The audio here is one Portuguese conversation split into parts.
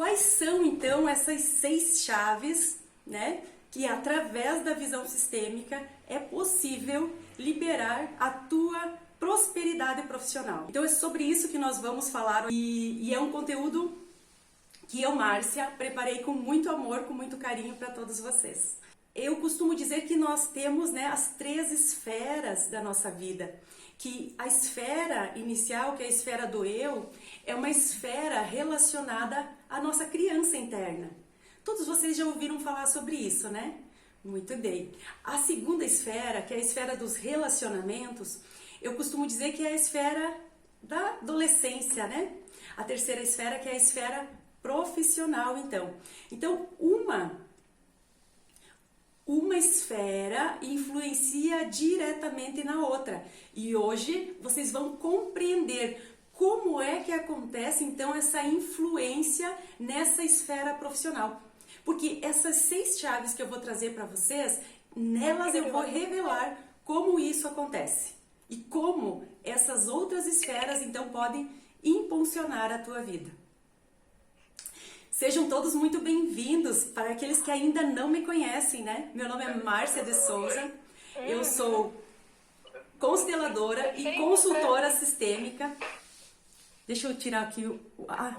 Quais são então essas 6 chaves, né, que através da visão sistêmica é possível liberar a tua prosperidade profissional? Então é sobre isso que nós vamos falar e é um conteúdo que eu, Márcia, preparei com muito amor, com muito carinho para todos vocês. Eu costumo dizer que nós temos, né, as 3 esferas da nossa vida, que a esfera inicial, que é a esfera do eu, é uma esfera relacionada à nossa criança interna. Todos vocês já ouviram falar sobre isso, né? Muito bem. A segunda esfera, que é a esfera dos relacionamentos, eu costumo dizer que é a esfera da adolescência, né? A terceira esfera, que é a esfera profissional, então. Então, uma esfera influencia diretamente na outra. E hoje vocês vão compreender como é que acontece, então, essa influência nessa esfera profissional. Porque essas 6 chaves que eu vou trazer para vocês, nelas eu vou revelar como isso acontece. E como essas outras esferas, então, podem impulsionar a tua vida. Sejam todos muito bem-vindos. Para aqueles que ainda não me conhecem, né? Meu nome é Márcia de Souza, eu sou consteladora e consultora sistêmica. Deixa eu tirar aqui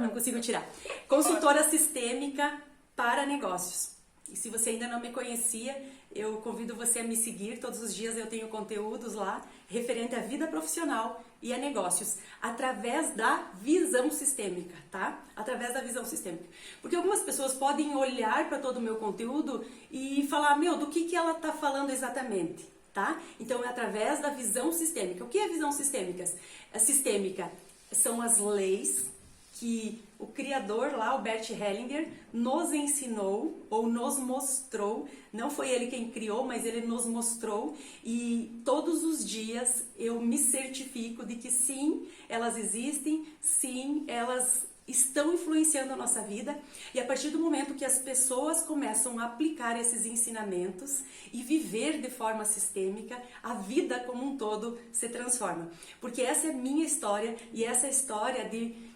não consigo tirar. Consultora sistêmica para negócios. E se você ainda não me conhecia, eu convido você a me seguir. Todos os dias eu tenho conteúdos lá referente à vida profissional e a negócios, através da visão sistêmica, tá? Através da visão sistêmica. Porque algumas pessoas podem olhar para todo o meu conteúdo e falar, do que ela está falando exatamente, tá? Então é através da visão sistêmica. O que é visão sistêmica? A sistêmica são as leis que o criador lá, o Bert Hellinger, nos ensinou ou nos mostrou. Não foi ele quem criou, mas ele nos mostrou. E todos os dias eu me certifico de que sim, elas existem, sim, elas estão influenciando a nossa vida. E a partir do momento que as pessoas começam a aplicar esses ensinamentos e viver de forma sistêmica, a vida como um todo se transforma. Porque essa é a minha história e essa é a história de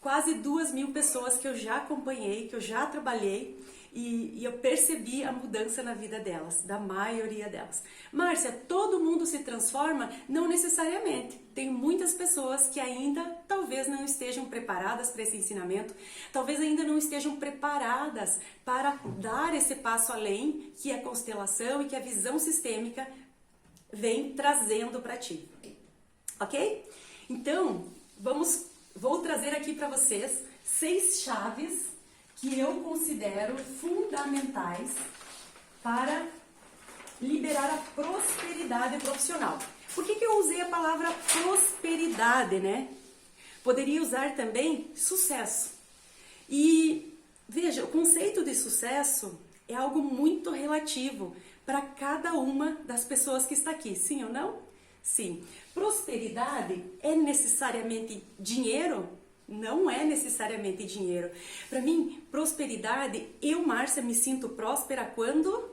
quase 2.000 pessoas que eu já acompanhei, que eu já trabalhei e eu percebi a mudança na vida delas, da maioria delas. Márcia, todo mundo se transforma? Não necessariamente. Tem muitas pessoas que ainda talvez não estejam preparadas para esse ensinamento, talvez ainda não estejam preparadas para dar esse passo além que a constelação e que a visão sistêmica vem trazendo para ti. Ok? Então, vou trazer aqui para vocês 6 chaves que eu considero fundamentais para liberar a prosperidade profissional. Por que eu usei a palavra prosperidade, né? Poderia usar também sucesso. E veja, o conceito de sucesso é algo muito relativo para cada uma das pessoas que está aqui, sim ou não? Sim. Prosperidade é necessariamente dinheiro? Não é necessariamente dinheiro. Para mim, prosperidade, eu, Márcia, me sinto próspera quando?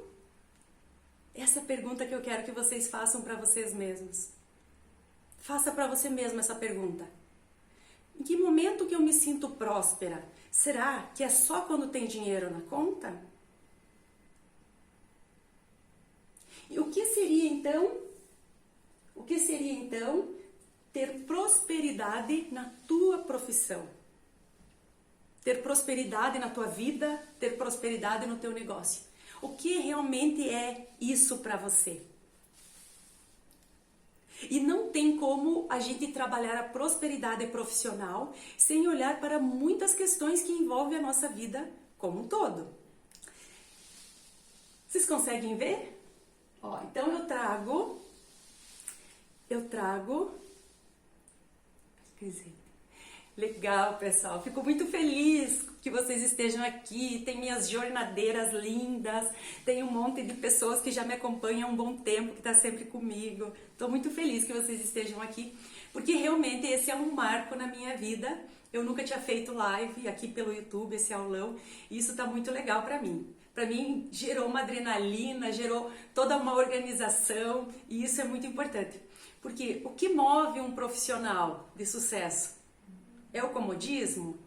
Essa é a pergunta que eu quero que vocês façam para vocês mesmos. Faça para você mesmo essa pergunta. Em que momento que eu me sinto próspera? Será que é só quando tem dinheiro na conta? E o que seria então ter prosperidade na tua profissão? Ter prosperidade na tua vida, ter prosperidade no teu negócio. O que realmente é isso para você? E não tem como a gente trabalhar a prosperidade profissional sem olhar para muitas questões que envolvem a nossa vida como um todo. Vocês conseguem ver? Então eu trago... Legal, pessoal. Fico muito feliz que vocês estejam aqui. Tem minhas jornadeiras lindas. Tem um monte de pessoas que já me acompanham há um bom tempo, que está sempre comigo. Estou muito feliz que vocês estejam aqui, porque realmente esse é um marco na minha vida. Eu nunca tinha feito live aqui pelo YouTube, esse aulão, e isso está muito legal para mim. Para mim, gerou uma adrenalina, gerou toda uma organização, e isso é muito importante. Porque o que move um profissional de sucesso? É o comodismo?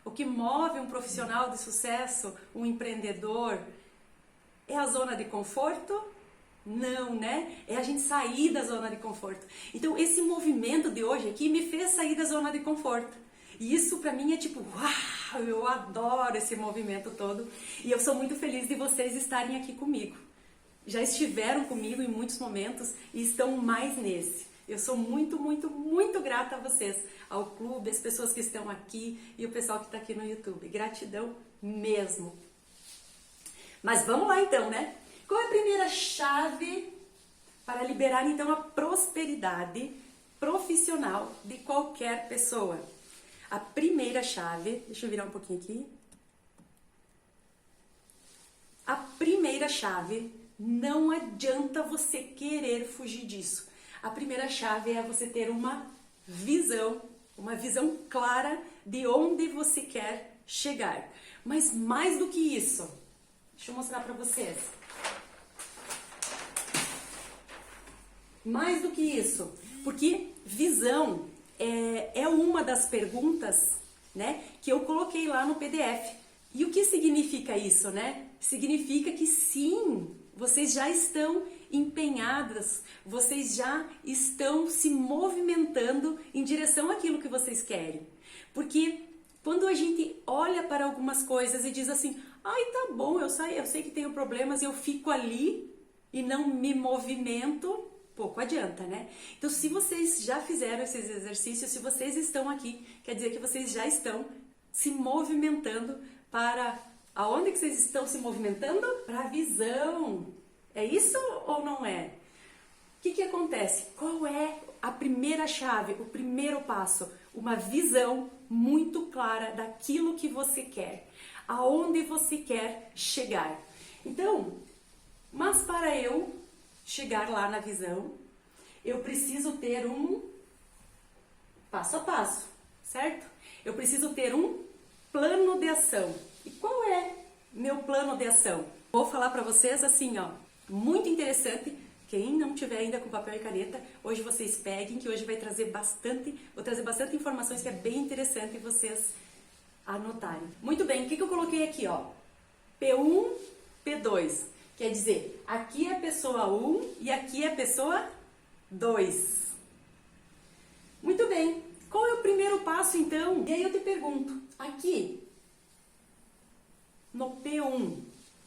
O que move um profissional de sucesso, um empreendedor, é a zona de conforto? Não, né? É a gente sair da zona de conforto. Então, esse movimento de hoje aqui me fez sair da zona de conforto. E isso pra mim é tipo, uau, eu adoro esse movimento todo. E eu sou muito feliz de vocês estarem aqui comigo. Já estiveram comigo em muitos momentos e estão mais nesse. Eu sou muito, muito, muito grata a vocês, ao clube, as pessoas que estão aqui e o pessoal que está aqui no YouTube. Gratidão mesmo. Mas vamos lá então, né? Qual é a primeira chave para liberar então a prosperidade profissional de qualquer pessoa? A primeira chave, deixa eu virar um pouquinho aqui. A primeira chave, não adianta você querer fugir disso. A primeira chave é você ter uma visão clara de onde você quer chegar. Mas mais do que isso, deixa eu mostrar para vocês. Mais do que isso, porque visão é uma das perguntas, né, que eu coloquei lá no PDF. E o que significa isso, né? Significa que sim, vocês já estão empenhadas, vocês já estão se movimentando em direção àquilo que vocês querem. Porque quando a gente olha para algumas coisas e diz assim, ai, tá bom, eu sei que tenho problemas e eu fico ali e não me movimento, pouco adianta, né? Então, se vocês já fizeram esses exercícios, se vocês estão aqui, quer dizer que vocês já estão se movimentando para... Aonde que vocês estão se movimentando? Para a visão. É isso ou não é? O que acontece? Qual é a primeira chave, o primeiro passo? Uma visão muito clara daquilo que você quer. Aonde você quer chegar. Então, mas para eu chegar lá na visão, eu preciso ter um passo a passo, certo? Eu preciso ter um plano de ação. E qual é meu plano de ação? Vou falar para vocês assim, ó, muito interessante. Quem não tiver ainda com papel e caneta, hoje vocês peguem, que hoje vou trazer bastante informações que é bem interessante vocês anotarem. Muito bem, o que eu coloquei aqui, ó? P1, P2. Quer dizer, aqui é a pessoa 1 e aqui é a pessoa 2. Muito bem. Qual é o primeiro passo, então? E aí eu te pergunto, aqui, no P1,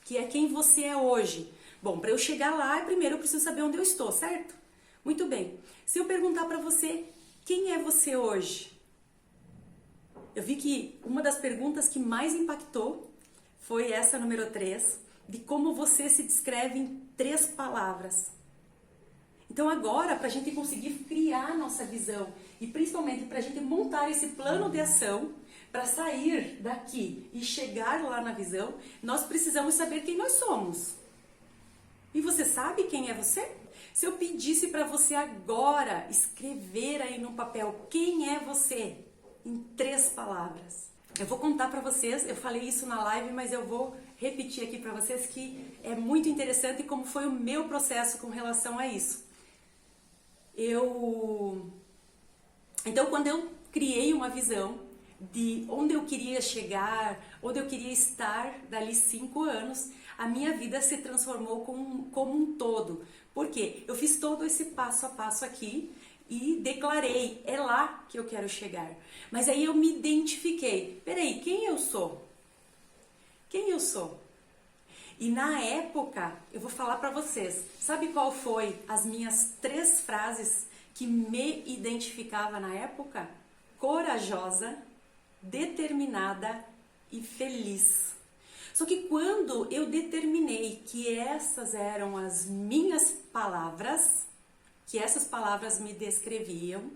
que é quem você é hoje. Bom, para eu chegar lá, primeiro eu preciso saber onde eu estou, certo? Muito bem. Se eu perguntar para você, quem é você hoje? Eu vi que uma das perguntas que mais impactou foi essa número 3, de como você se descreve em 3 palavras. Então agora, para a gente conseguir criar a nossa visão e principalmente para a gente montar esse plano de ação, para sair daqui e chegar lá na visão, nós precisamos saber quem nós somos. E você sabe quem é você? Se eu pedisse para você agora escrever aí no papel quem é você, em 3 palavras. Eu vou contar para vocês, eu falei isso na live, mas eu vou repetir aqui para vocês que é muito interessante como foi o meu processo com relação a isso. Então, quando eu criei uma visão de onde eu queria chegar, onde eu queria estar dali 5 anos, a minha vida se transformou como um todo. Por quê? Eu fiz todo esse passo a passo aqui e declarei, é lá que eu quero chegar. Mas aí eu me identifiquei. Peraí, quem eu sou? Quem eu sou? E na época, eu vou falar para vocês, sabe qual foi as minhas 3 frases que me identificava na época? Corajosa, determinada e feliz. Só que quando eu determinei que essas eram as minhas palavras, que essas palavras me descreviam,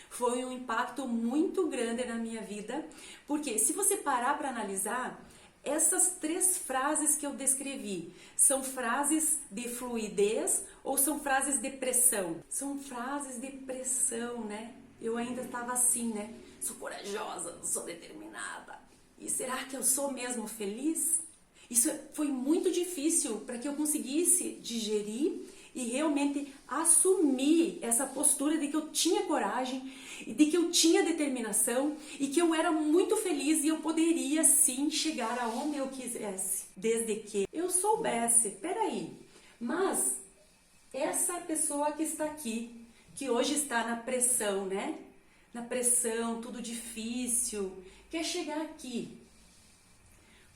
foi um impacto muito grande na minha vida, porque se você parar para analisar, essas 3 frases que eu descrevi, são frases de fluidez ou são frases de pressão? São frases de pressão, né? Eu ainda estava assim, né? Sou corajosa, sou determinada. E será que eu sou mesmo feliz? Isso foi muito difícil para que eu conseguisse digerir e realmente assumir essa postura de que eu tinha coragem, de que eu tinha determinação e que eu era muito feliz e eu poderia sim chegar aonde eu quisesse, desde que eu soubesse, peraí, mas essa pessoa que está aqui, que hoje está na pressão, né? Na pressão, tudo difícil, quer chegar aqui.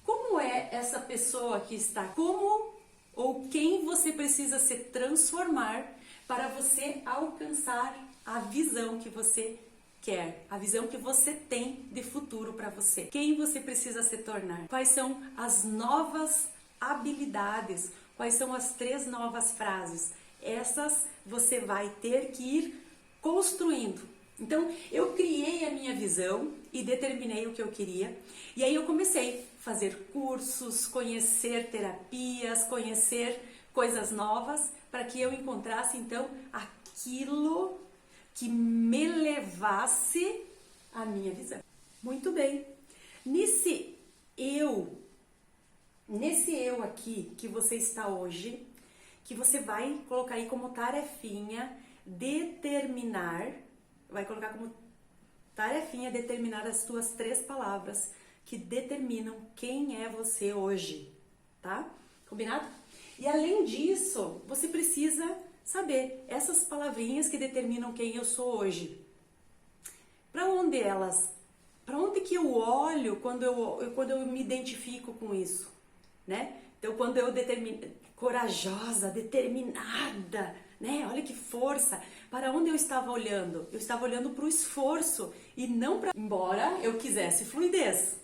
Como é essa pessoa que está? Como ou quem você precisa se transformar para você alcançar a visão que você quer, a visão que você tem de futuro para você? Quem você precisa se tornar? Quais são as novas habilidades? Quais são as 3 novas frases? Essas você vai ter que ir construindo. Então, eu criei a minha visão e determinei o que eu queria. E aí eu comecei a fazer cursos, conhecer terapias, conhecer coisas novas, para que eu encontrasse, então, aquilo que me levasse à minha visão. Muito bem. Nesse eu aqui que você está hoje, que você vai colocar aí como tarefinha determinar, vai colocar como tarefinha determinar as tuas 3 palavras que determinam quem é você hoje, tá? Combinado? E além disso, você precisa saber essas palavrinhas que determinam quem eu sou hoje. Para onde que eu olho quando eu me identifico com isso, né? Então, quando eu determino, corajosa, determinada, né? Olha que força. Para onde eu estava olhando? Eu estava olhando para o esforço e não para... Embora eu quisesse fluidez,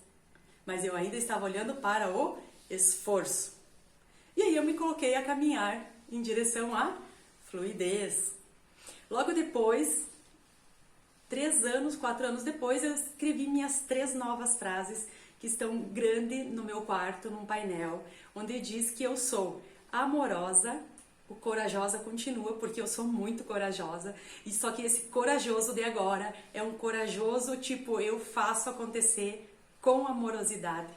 mas eu ainda estava olhando para o esforço. E aí eu me coloquei a caminhar em direção à fluidez. Logo depois, 3 anos, 4 anos depois, eu escrevi minhas 3 novas frases que estão grande no meu quarto, num painel, onde diz que eu sou amorosa. O corajosa continua, porque eu sou muito corajosa, e só que esse corajoso de agora é um corajoso tipo eu faço acontecer com amorosidade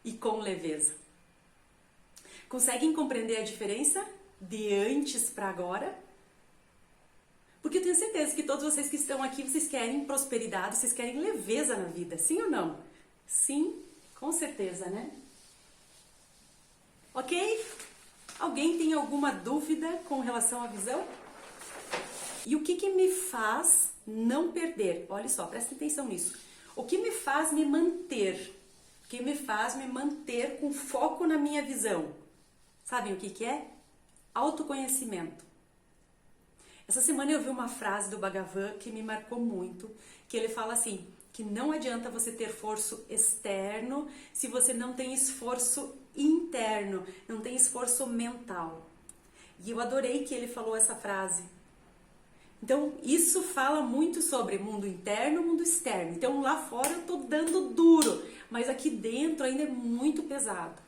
e com leveza. Conseguem compreender a diferença de antes para agora? Porque eu tenho certeza que todos vocês que estão aqui, vocês querem prosperidade, vocês querem leveza na vida, sim ou não? Sim, com certeza, né? Ok? Alguém tem alguma dúvida com relação à visão? E o que me faz não perder? Olha só, presta atenção nisso. O que me faz me manter? O que me faz me manter com foco na minha visão? Sabem o que é? Autoconhecimento. Essa semana eu vi uma frase do Bhagavan que me marcou muito, que ele fala assim, que não adianta você ter esforço externo se você não tem esforço interno, não tem esforço mental. E eu adorei que ele falou essa frase. Então, isso fala muito sobre mundo interno e mundo externo. Então, lá fora eu tô dando duro, mas aqui dentro ainda é muito pesado.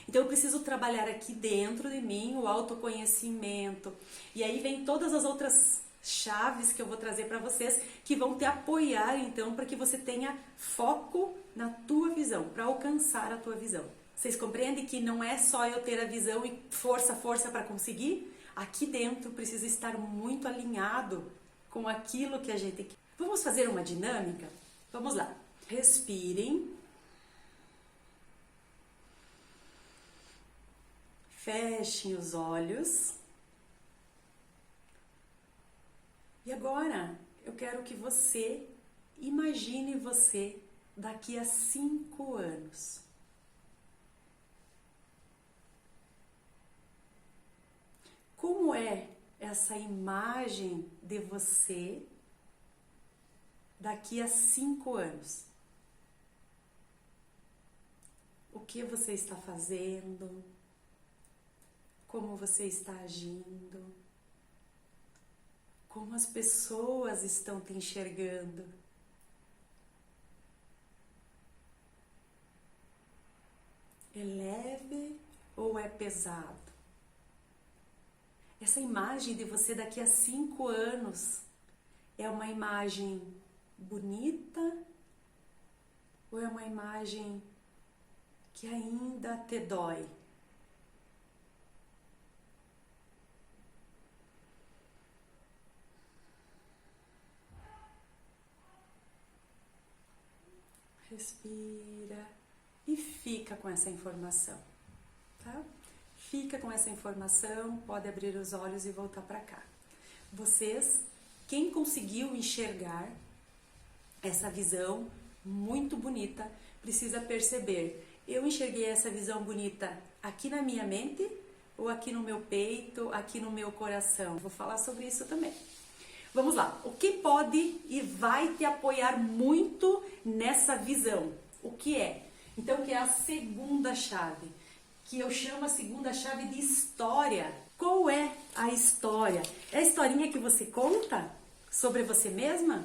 Então, eu preciso trabalhar aqui dentro de mim o autoconhecimento. E aí vem todas as outras chaves que eu vou trazer para vocês que vão te apoiar, então, para que você tenha foco na tua visão, para alcançar a tua visão. Vocês compreendem que não é só eu ter a visão e força para conseguir? Aqui dentro precisa estar muito alinhado com aquilo que a gente quer. Vamos fazer uma dinâmica? Vamos lá. Respirem. Fechem os olhos. E agora eu quero que você imagine você daqui a 5 anos. Como é essa imagem de você daqui a 5 anos? O que você está fazendo? Como você está agindo? Como as pessoas estão te enxergando? É leve ou é pesado? Essa imagem de você daqui a 5 anos é uma imagem bonita ou é uma imagem que ainda te dói? respira e fica com essa informação, tá? Fica com essa informação, pode abrir os olhos e voltar para cá. Vocês, quem conseguiu enxergar essa visão muito bonita, precisa perceber, eu enxerguei essa visão bonita aqui na minha mente ou aqui no meu peito, aqui no meu coração? Vou falar sobre isso também. Vamos lá, o que pode e vai te apoiar muito nessa visão? O que é? Então, que é a segunda chave, que eu chamo a segunda chave de história. Qual é a história? É a historinha que você conta sobre você mesma?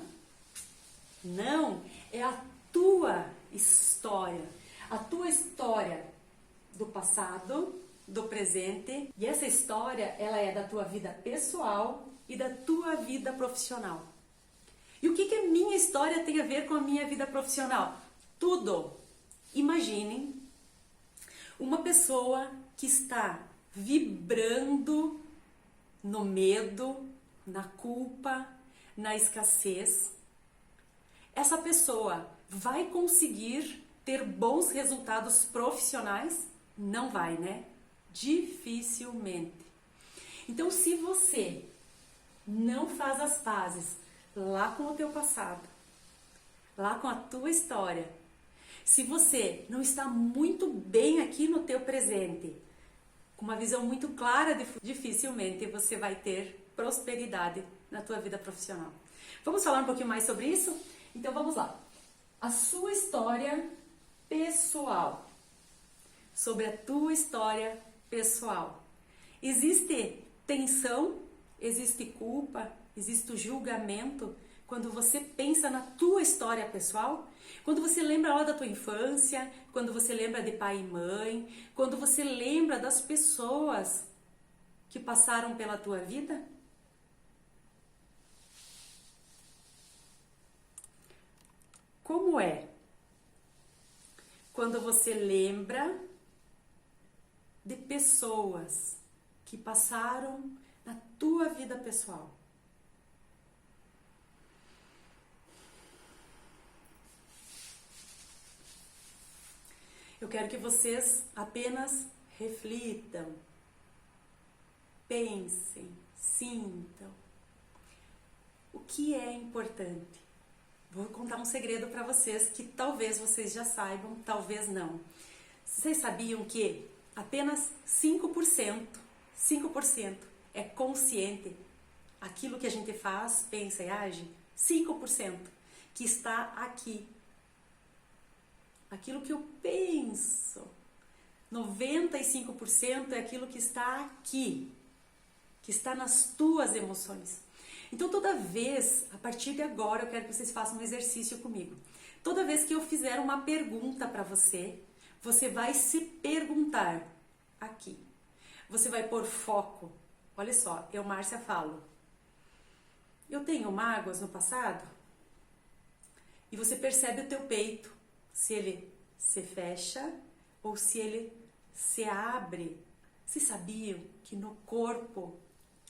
Não, é a tua história. A tua história do passado, do presente. E essa história, ela é da tua vida pessoal e da tua vida profissional. E o que a minha história tem a ver com a minha vida profissional? Tudo. Imaginem uma pessoa que está vibrando no medo, na culpa, na escassez. Essa pessoa vai conseguir ter bons resultados profissionais? Não vai, né? Dificilmente. Então, se você não faz as pazes lá com o teu passado, lá com a tua história, se você não está muito bem aqui no teu presente, com uma visão muito clara, dificilmente você vai ter prosperidade na tua vida profissional. Vamos falar um pouquinho mais sobre isso? Então vamos lá. A sua história pessoal. Sobre a tua história pessoal. Existe tensão, existe culpa, existe julgamento quando você pensa na tua história pessoal? Quando você lembra lá da tua infância, quando você lembra de pai e mãe, quando você lembra das pessoas que passaram pela tua vida? Como é quando você lembra de pessoas que passaram na tua vida pessoal? Eu quero que vocês apenas reflitam, pensem, sintam. O que é importante? Vou contar um segredo para vocês que talvez vocês já saibam, talvez não. Vocês sabiam que apenas 5% é consciente? Aquilo que a gente faz, pensa e age, 5% que está aqui. Aquilo que eu penso. 95% é aquilo que está aqui, que está nas tuas emoções. Então, toda vez, a partir de agora, eu quero que vocês façam um exercício comigo. Toda vez que eu fizer uma pergunta para você, você vai se perguntar aqui. Você vai pôr foco. Olha só, eu, Márcia, falo. Eu tenho mágoas no passado? E você percebe o teu peito, se ele se fecha ou se ele se abre. Vocês sabiam que no corpo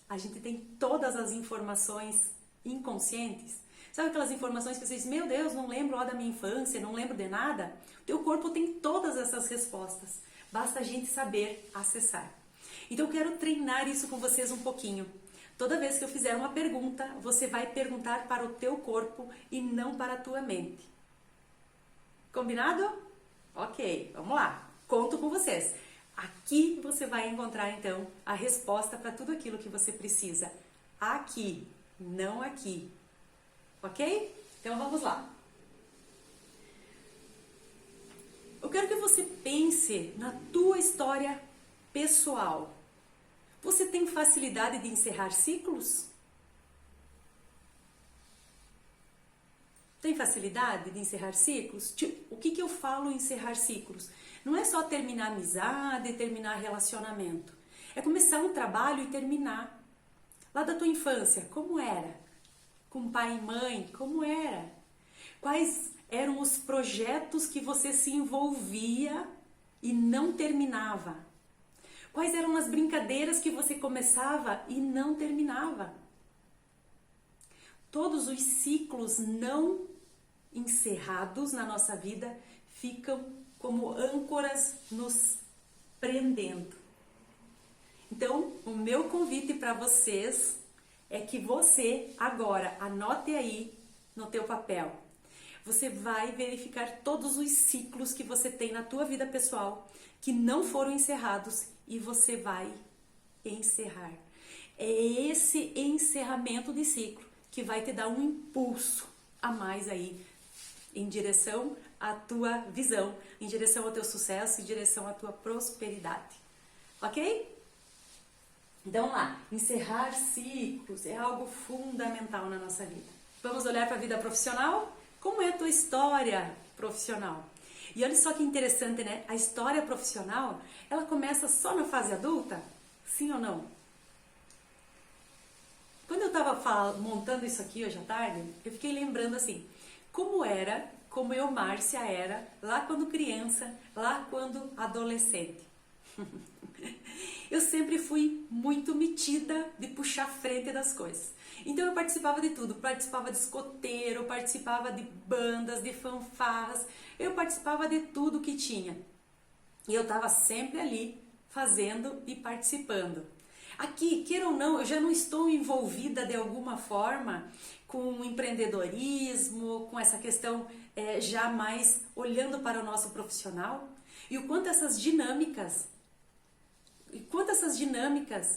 a gente tem todas as informações inconscientes? Sabe aquelas informações que vocês, meu Deus, não lembro lá da minha infância, não lembro de nada? O teu corpo tem todas essas respostas. Basta a gente saber acessar. Então eu quero treinar isso com vocês um pouquinho. Toda vez que eu fizer uma pergunta, você vai perguntar para o teu corpo e não para a tua mente. Combinado? Ok, vamos lá. Conto com vocês. Aqui você vai encontrar, então, a resposta para tudo aquilo que você precisa. Aqui, não aqui. Ok? Então, vamos lá. Eu quero que você pense na tua história pessoal. Você tem facilidade de encerrar ciclos? Tem facilidade de encerrar ciclos? O que eu falo em encerrar ciclos? Não é só terminar amizade, terminar relacionamento. É começar um trabalho e terminar. Lá da tua infância, como era? Com pai e mãe, como era? Quais eram os projetos que você se envolvia e não terminava? Quais eram as brincadeiras que você começava e não terminava? Todos os ciclos não encerrados na nossa vida ficam como âncoras nos prendendo. Então, o meu convite para vocês é que você agora anote aí no teu papel. Você vai verificar todos os ciclos que você tem na tua vida pessoal que não foram encerrados e você vai encerrar. É esse encerramento de ciclo que vai te dar um impulso a mais aí em direção à tua visão, em direção ao teu sucesso, em direção à tua prosperidade. Ok? Então vamos lá, encerrar ciclos é algo fundamental na nossa vida. Vamos olhar para a vida profissional? Como é a tua história profissional? E olha só que interessante, né? A história profissional, ela começa só na fase adulta? Sim ou não? Quando eu estava montando isso aqui hoje à tarde, eu fiquei lembrando assim, como eu, Márcia, era lá quando criança, lá quando adolescente. Eu sempre fui muito metida de puxar a frente das coisas. Então eu participava de tudo, participava de escoteiro, participava de bandas, de fanfarras, eu participava de tudo que tinha. E eu estava sempre ali fazendo e participando. Aqui, queira ou não, eu já não estou envolvida de alguma forma com empreendedorismo, com essa questão já mais olhando para o nosso profissional. E o quanto essas dinâmicas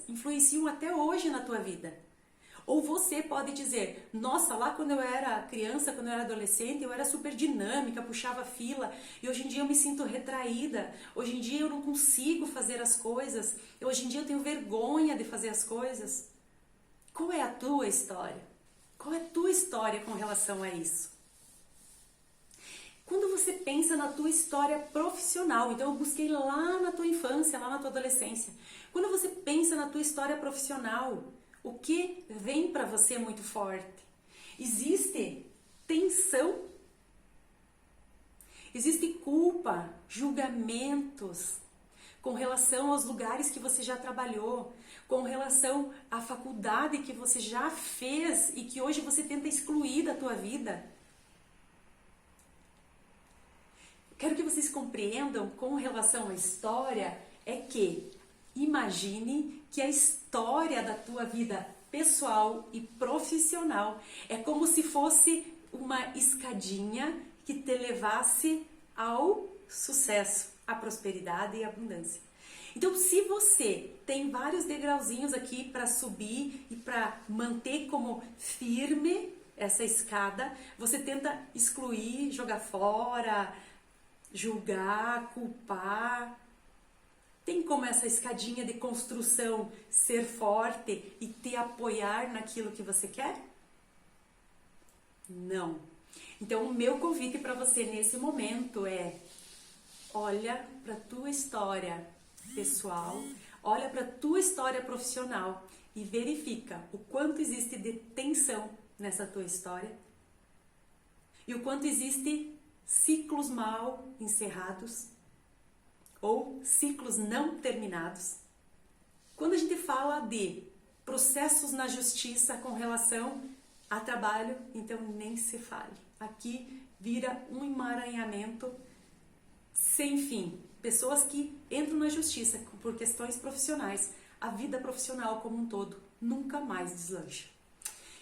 influenciam até hoje na tua vida. Ou você pode dizer, nossa, lá quando eu era criança, quando eu era adolescente, eu era super dinâmica, puxava fila, e hoje em dia eu me sinto retraída, hoje em dia eu não consigo fazer as coisas, hoje em dia eu tenho vergonha de fazer as coisas. Qual é a tua história? Qual é a tua história com relação a isso? Quando você pensa na tua história profissional, então eu busquei lá na tua infância, lá na tua adolescência. Quando você pensa na tua história profissional, o que vem para você muito forte? Existe tensão? Existe culpa, julgamentos com relação aos lugares que você já trabalhou, com relação à faculdade que você já fez e que hoje você tenta excluir da tua vida? Quero que vocês compreendam com relação à história é que imagine que a história da tua vida pessoal e profissional é como se fosse uma escadinha que te levasse ao sucesso, à prosperidade e à abundância. Então, se você tem vários degrauzinhos aqui para subir e para manter como firme essa escada, você tenta excluir, jogar fora, julgar, culpar. Tem como essa escadinha de construção ser forte e te apoiar naquilo que você quer? Não. Então, o meu convite para você nesse momento é: olha para a tua história pessoal, olha para a tua história profissional e verifica o quanto existe de tensão nessa tua história e o quanto existe ciclos mal encerrados ou ciclos não terminados. Quando a gente fala de processos na justiça com relação a trabalho, então nem se fale. Aqui vira um emaranhamento sem fim. Pessoas que entram na justiça por questões profissionais, a vida profissional como um todo nunca mais deslancha.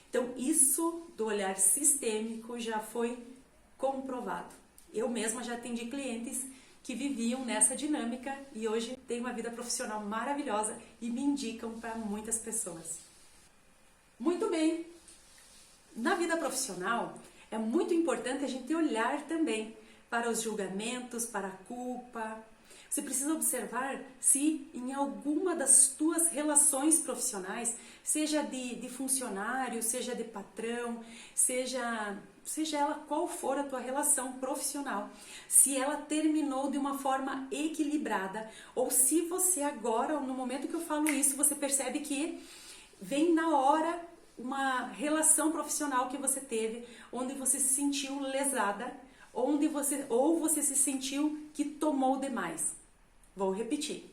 Então isso do olhar sistêmico já foi comprovado. Eu mesma já atendi clientes que viviam nessa dinâmica e hoje têm uma vida profissional maravilhosa e me indicam para muitas pessoas. Muito bem! Na vida profissional é muito importante a gente olhar também para os julgamentos, para a culpa. Você precisa observar se em alguma das tuas relações profissionais, seja de funcionário, seja de patrão, seja ela qual for a tua relação profissional, se ela terminou de uma forma equilibrada ou se você agora, no momento que eu falo isso, você percebe que vem na hora uma relação profissional que você teve, onde você se sentiu lesada, ou você se sentiu que tomou demais. Vou repetir.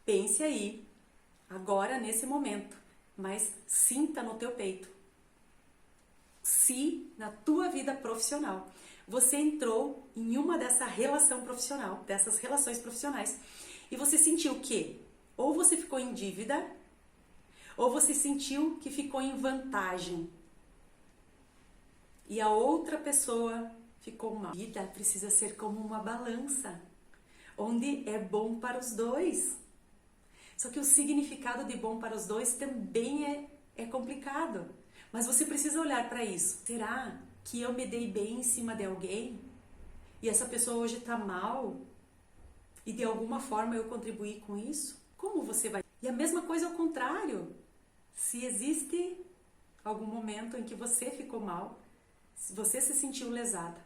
Pense aí, agora nesse momento, mas sinta no teu peito. se na tua vida profissional você entrou em uma dessa relação profissional, dessas relações profissionais, e você sentiu que ou você ficou em dívida, ou você sentiu que ficou em vantagem e a outra pessoa ficou mal. A vida precisa ser como uma balança, onde é bom para os dois. Só que o significado de bom para os dois também é complicado. Mas você precisa olhar para isso. Será que eu me dei bem em cima de alguém e essa pessoa hoje está mal e de alguma forma eu contribuí com isso? Como você vai? E a mesma coisa ao contrário. Se existe algum momento em que você ficou mal, se você se sentiu lesada,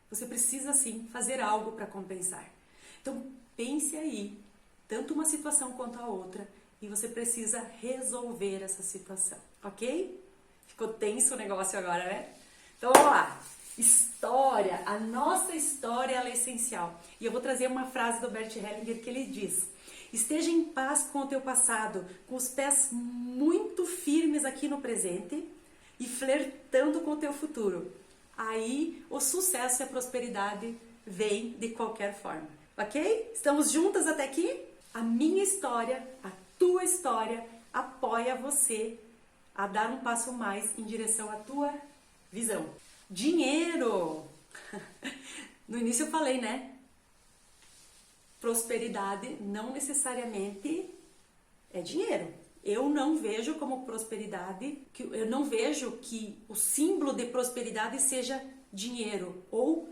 você precisa sim fazer algo para compensar. Então pense aí, tanto uma situação quanto a outra, e você precisa resolver essa situação, ok? Ficou tenso o negócio agora, né? Então vamos lá. História, a nossa história ela é essencial. E eu vou trazer uma frase do Bert Hellinger que ele diz: esteja em paz com o teu passado, com os pés muito firmes aqui no presente e flertando com o teu futuro. Aí o sucesso e a prosperidade vêm de qualquer forma, ok? Estamos juntas até aqui? A minha história, a tua história apoia você a dar um passo mais em direção à tua visão. Dinheiro! No início eu falei, né? Prosperidade não necessariamente é dinheiro. Eu não vejo como prosperidade, eu não vejo que o símbolo de prosperidade seja dinheiro ou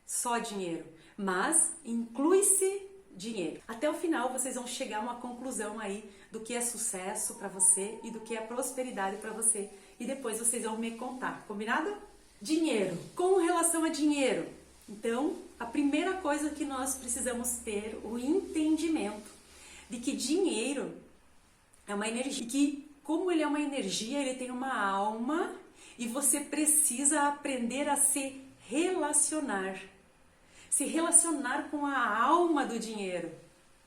só dinheiro, mas inclui-se dinheiro. Até o final vocês vão chegar a uma conclusão aí do que é sucesso para você e do que é prosperidade para você, e depois vocês vão me contar, combinado? Dinheiro. Com relação a dinheiro, então a primeira coisa que nós precisamos ter o entendimento de que dinheiro é uma energia, que como ele é uma energia, ele tem uma alma e você precisa aprender a se relacionar com a alma do dinheiro.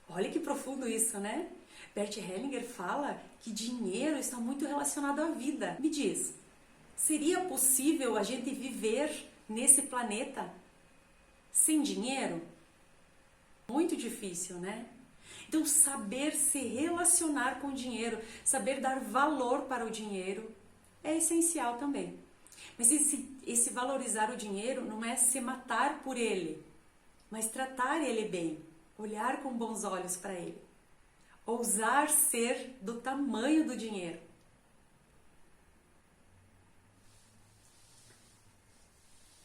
Olha que profundo isso, né? Bert Hellinger fala que dinheiro está muito relacionado à vida. Me diz, seria possível a gente viver nesse planeta sem dinheiro? Muito difícil, né? Então, saber se relacionar com o dinheiro, saber dar valor para o dinheiro é essencial também. Mas esse valorizar o dinheiro não é se matar por ele, mas tratar ele bem, olhar com bons olhos para ele, ousar ser do tamanho do dinheiro.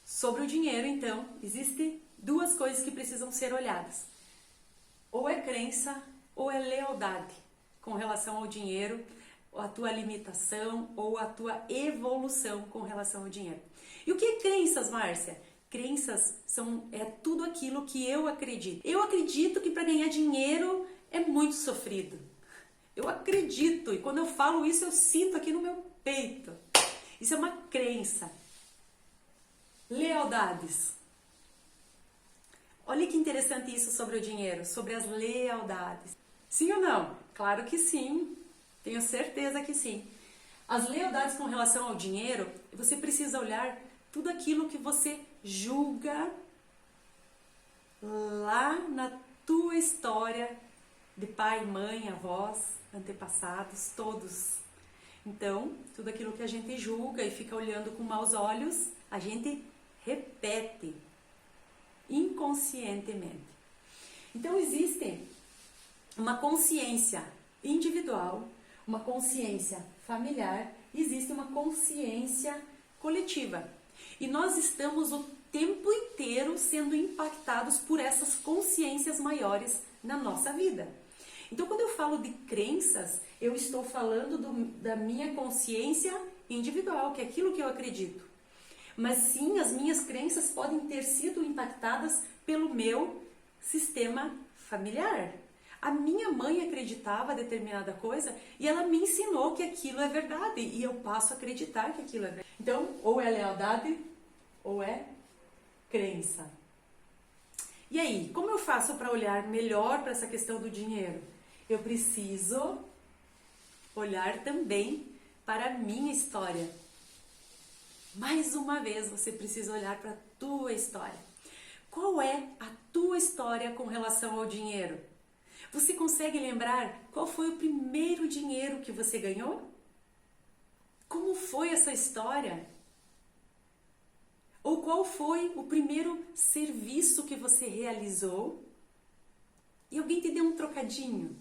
Sobre o dinheiro, então, existem duas coisas que precisam ser olhadas. Ou é crença ou é lealdade com relação ao dinheiro, a tua limitação ou a tua evolução com relação ao dinheiro. E o que é crenças, Márcia? Crenças é tudo aquilo que eu acredito. Eu acredito que para ganhar dinheiro é muito sofrido. Eu acredito, e quando eu falo isso eu sinto aqui no meu peito. Isso é uma crença. Lealdades. Olha que interessante isso sobre o dinheiro, sobre as lealdades. Sim ou não? Claro que sim, tenho certeza que sim. As lealdades com relação ao dinheiro, você precisa olhar tudo aquilo que você julga lá na tua história de pai, mãe, avós, antepassados, todos. Então, tudo aquilo que a gente julga e fica olhando com maus olhos, a gente repete inconscientemente. Então existe uma consciência individual, uma consciência familiar, existe uma consciência coletiva. E nós estamos o tempo inteiro sendo impactados por essas consciências maiores na nossa vida. Então quando eu falo de crenças, eu estou falando da minha consciência individual, que é aquilo que eu acredito. Mas sim, as minhas crenças podem ter sido impactadas pelo meu sistema familiar. A minha mãe acreditava em determinada coisa e ela me ensinou que aquilo é verdade e eu passo a acreditar que aquilo é verdade. Então, ou é lealdade ou é crença. E aí, como eu faço para olhar melhor para essa questão do dinheiro? Eu preciso olhar também para a minha história. Mais uma vez, você precisa olhar para a tua história. Qual é a tua história com relação ao dinheiro? Você consegue lembrar qual foi o primeiro dinheiro que você ganhou? Como foi essa história? Ou qual foi o primeiro serviço que você realizou e alguém te deu um trocadinho?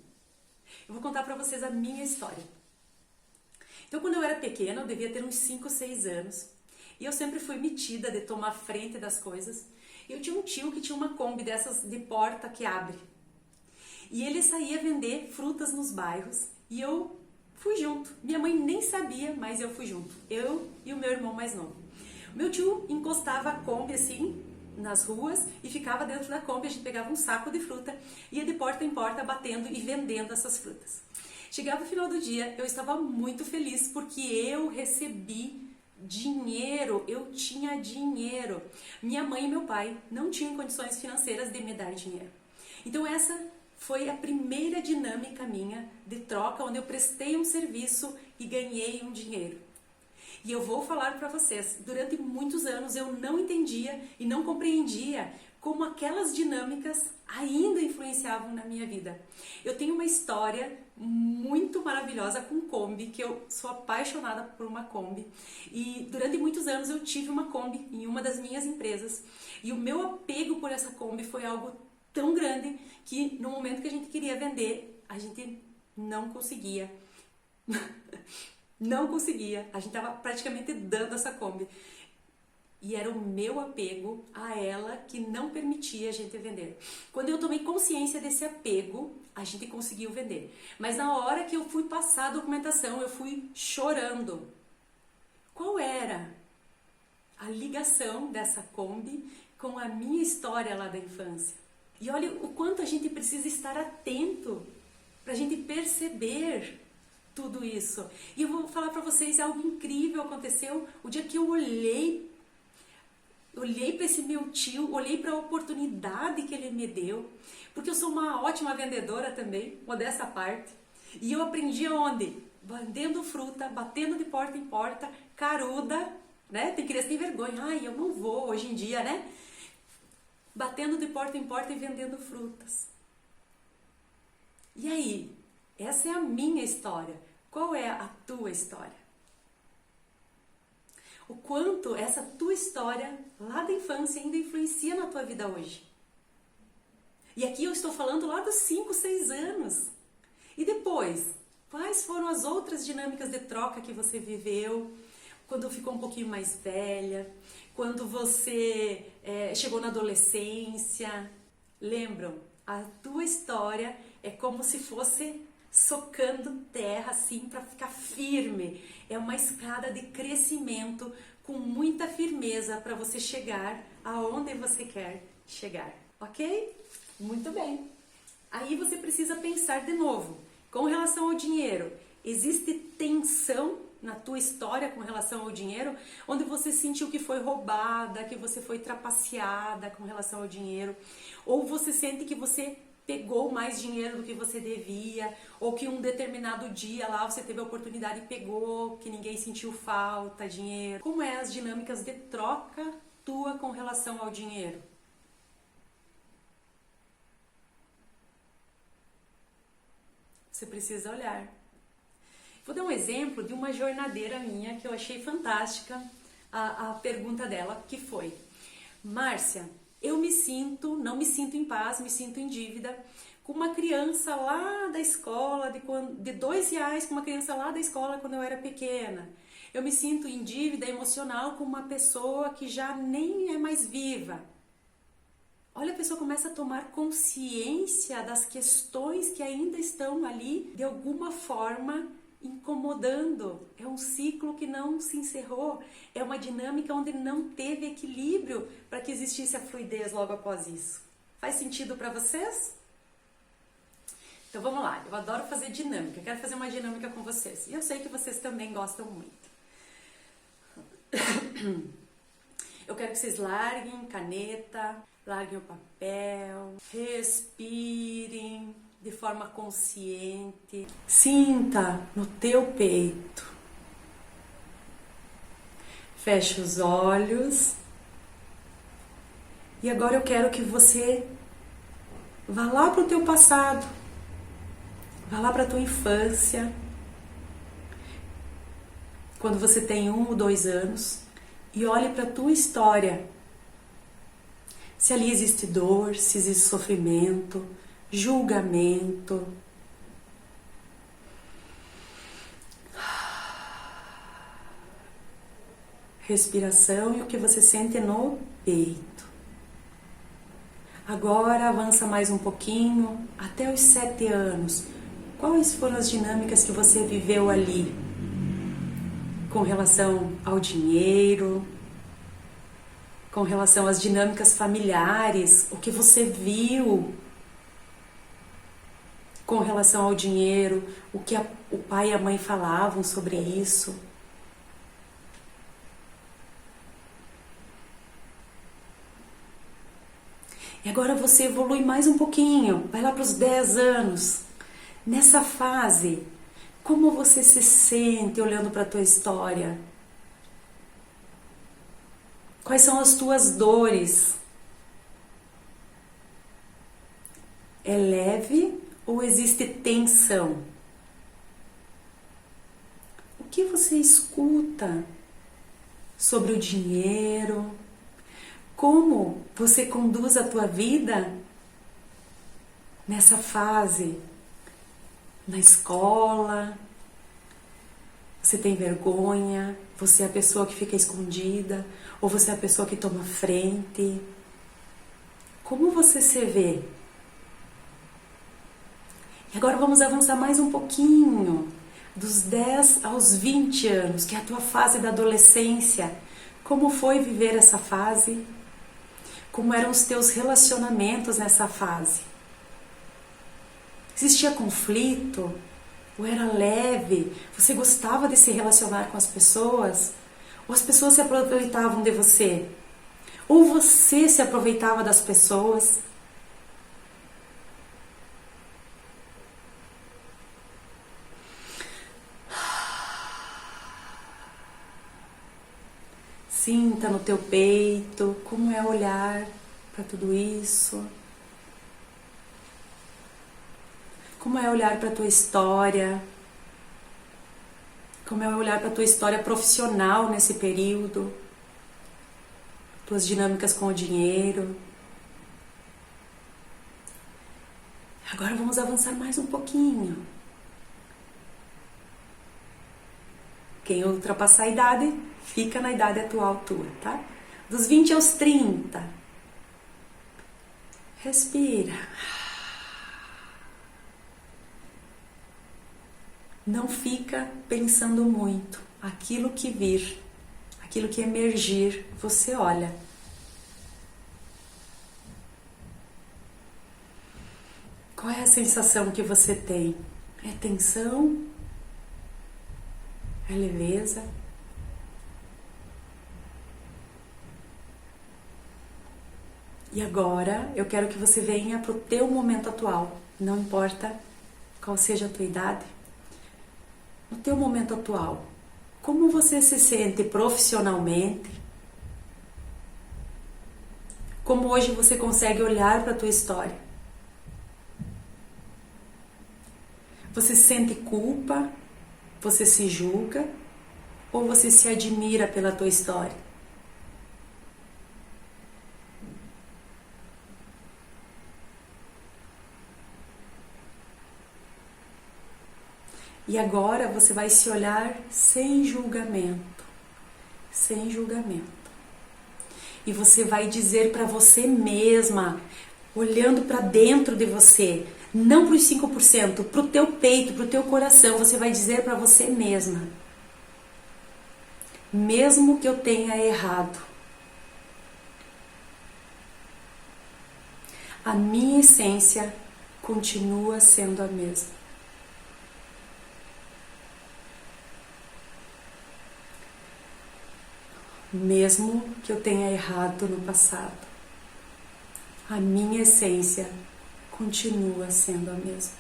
Eu vou contar para vocês a minha história. Então, quando eu era pequena, eu devia ter uns 5, 6 anos, e eu sempre fui metida de tomar frente das coisas. Eu tinha um tio que tinha uma Kombi dessas de porta que abre. E ele saía vender frutas nos bairros e eu fui junto. Minha mãe nem sabia, mas eu fui junto. Eu e o meu irmão mais novo. O meu tio encostava a Kombi assim nas ruas e ficava dentro da Kombi. A gente pegava um saco de fruta, ia de porta em porta batendo e vendendo essas frutas. Chegava o final do dia, eu estava muito feliz porque eu recebi dinheiro, eu tinha dinheiro. Minha mãe e meu pai não tinham condições financeiras de me dar dinheiro. Então essa foi a primeira dinâmica minha de troca, onde eu prestei um serviço e ganhei um dinheiro. E eu vou falar para vocês, durante muitos anos eu não entendia e não compreendia como aquelas dinâmicas ainda influenciavam na minha vida. Eu tenho uma história muito maravilhosa com Kombi, que eu sou apaixonada por uma Kombi. E durante muitos anos eu tive uma Kombi em uma das minhas empresas. E o meu apego por essa Kombi foi algo tão grande que no momento que a gente queria vender, a gente não conseguia. Não conseguia. A gente estava praticamente dando essa Kombi. E era o meu apego a ela que não permitia a gente vender. Quando eu tomei consciência desse apego, a gente conseguiu vender. Mas na hora que eu fui passar a documentação, eu fui chorando. Qual era a ligação dessa Kombi com a minha história lá da infância? E olha o quanto a gente precisa estar atento para a gente perceber tudo isso. E eu vou falar para vocês, algo incrível aconteceu o dia que eu olhei para esse meu tio, olhei para a oportunidade que ele me deu, porque eu sou uma ótima vendedora também, modesta à parte, e eu aprendi aonde? Vendendo fruta, batendo de porta em porta, caruda, né? Tem criança que tem vergonha, ai, eu não vou hoje em dia, né? Batendo de porta em porta e vendendo frutas. E aí? Essa é a minha história. Qual é a tua história? O quanto essa tua história lá da infância ainda influencia na tua vida hoje. E aqui eu estou falando lá dos 5, 6 anos. E depois, quais foram as outras dinâmicas de troca que você viveu quando ficou um pouquinho mais velha, quando você chegou na adolescência? Lembram? A tua história é como se fosse socando terra assim para ficar firme. É uma escada de crescimento com muita firmeza para você chegar aonde você quer chegar, ok? Muito bem. Aí você precisa pensar de novo. Com relação ao dinheiro, existe tensão na tua história com relação ao dinheiro, onde você sentiu que foi roubada, que você foi trapaceada com relação ao dinheiro, ou você sente que você pegou mais dinheiro do que você devia, ou que um determinado dia lá você teve a oportunidade e pegou, que ninguém sentiu falta, dinheiro. Como é as dinâmicas de troca tua com relação ao dinheiro? Você precisa olhar. Vou dar um exemplo de uma jornadeira minha que eu achei fantástica a pergunta dela, que foi: Márcia, eu não me sinto em paz, me sinto em dívida com uma criança lá da escola, de R$2 com uma criança lá da escola quando eu era pequena. Eu me sinto em dívida emocional com uma pessoa que já nem é mais viva. Olha, a pessoa começa a tomar consciência das questões que ainda estão ali, de alguma forma, incomodando. É um ciclo que não se encerrou, é uma dinâmica onde não teve equilíbrio para que existisse a fluidez logo após isso. Faz sentido para vocês? Então vamos lá, eu adoro fazer dinâmica, quero fazer uma dinâmica com vocês. E eu sei que vocês também gostam muito. Eu quero que vocês larguem caneta, larguem o papel, respirem de forma consciente. Sinta no teu peito. Feche os olhos. E agora eu quero que você vá lá para o teu passado. Vá lá para a tua infância. Quando você tem 1 ou 2 anos. E olhe para a tua história. Se ali existe dor, se existe sofrimento, julgamento. Respiração e o que você sente no peito. Agora avança mais um pouquinho, até os 7 anos. Quais foram as dinâmicas que você viveu ali? Com relação ao dinheiro, com relação às dinâmicas familiares, o que você viu com relação ao dinheiro, o que o pai e a mãe falavam sobre isso. E agora você evolui mais um pouquinho, vai lá para os 10 anos. Nessa fase, como você se sente olhando para a tua história? Quais são as tuas dores? É leve ou existe tensão? O que você escuta sobre o dinheiro? Como você conduz a tua vida nessa fase? Na escola? Você tem vergonha? Você é a pessoa que fica escondida? Ou você é a pessoa que toma frente? Como você se vê? E agora vamos avançar mais um pouquinho, dos 10 aos 20 anos, que é a tua fase da adolescência. Como foi viver essa fase? Como eram os teus relacionamentos nessa fase? Existia conflito? Ou era leve? Você gostava de se relacionar com as pessoas? Ou as pessoas se aproveitavam de você? Ou você se aproveitava das pessoas? Sinta no teu peito como é olhar para tudo isso. Como é olhar para a tua história. Como é olhar para a tua história profissional nesse período. Tuas dinâmicas com o dinheiro. Agora vamos avançar mais um pouquinho. Quem ultrapassar a idade, fica na idade atual tua, tá? Dos 20 aos 30. Respira. Não fica pensando muito. Aquilo que vir, aquilo que emergir, você olha. Qual é a sensação que você tem? É tensão? É leveza? E agora eu quero que você venha para o teu momento atual. Não importa qual seja a tua idade. No teu momento atual, como você se sente profissionalmente? Como hoje você consegue olhar para a tua história? Você sente culpa? Você se julga? Ou você se admira pela tua história? E agora você vai se olhar sem julgamento. Sem julgamento. E você vai dizer para você mesma, olhando para dentro de você, não para os 5%, para o teu peito, para o teu coração, você vai dizer para você mesma: mesmo que eu tenha errado, a minha essência continua sendo a mesma. Mesmo que eu tenha errado no passado, a minha essência continua sendo a mesma.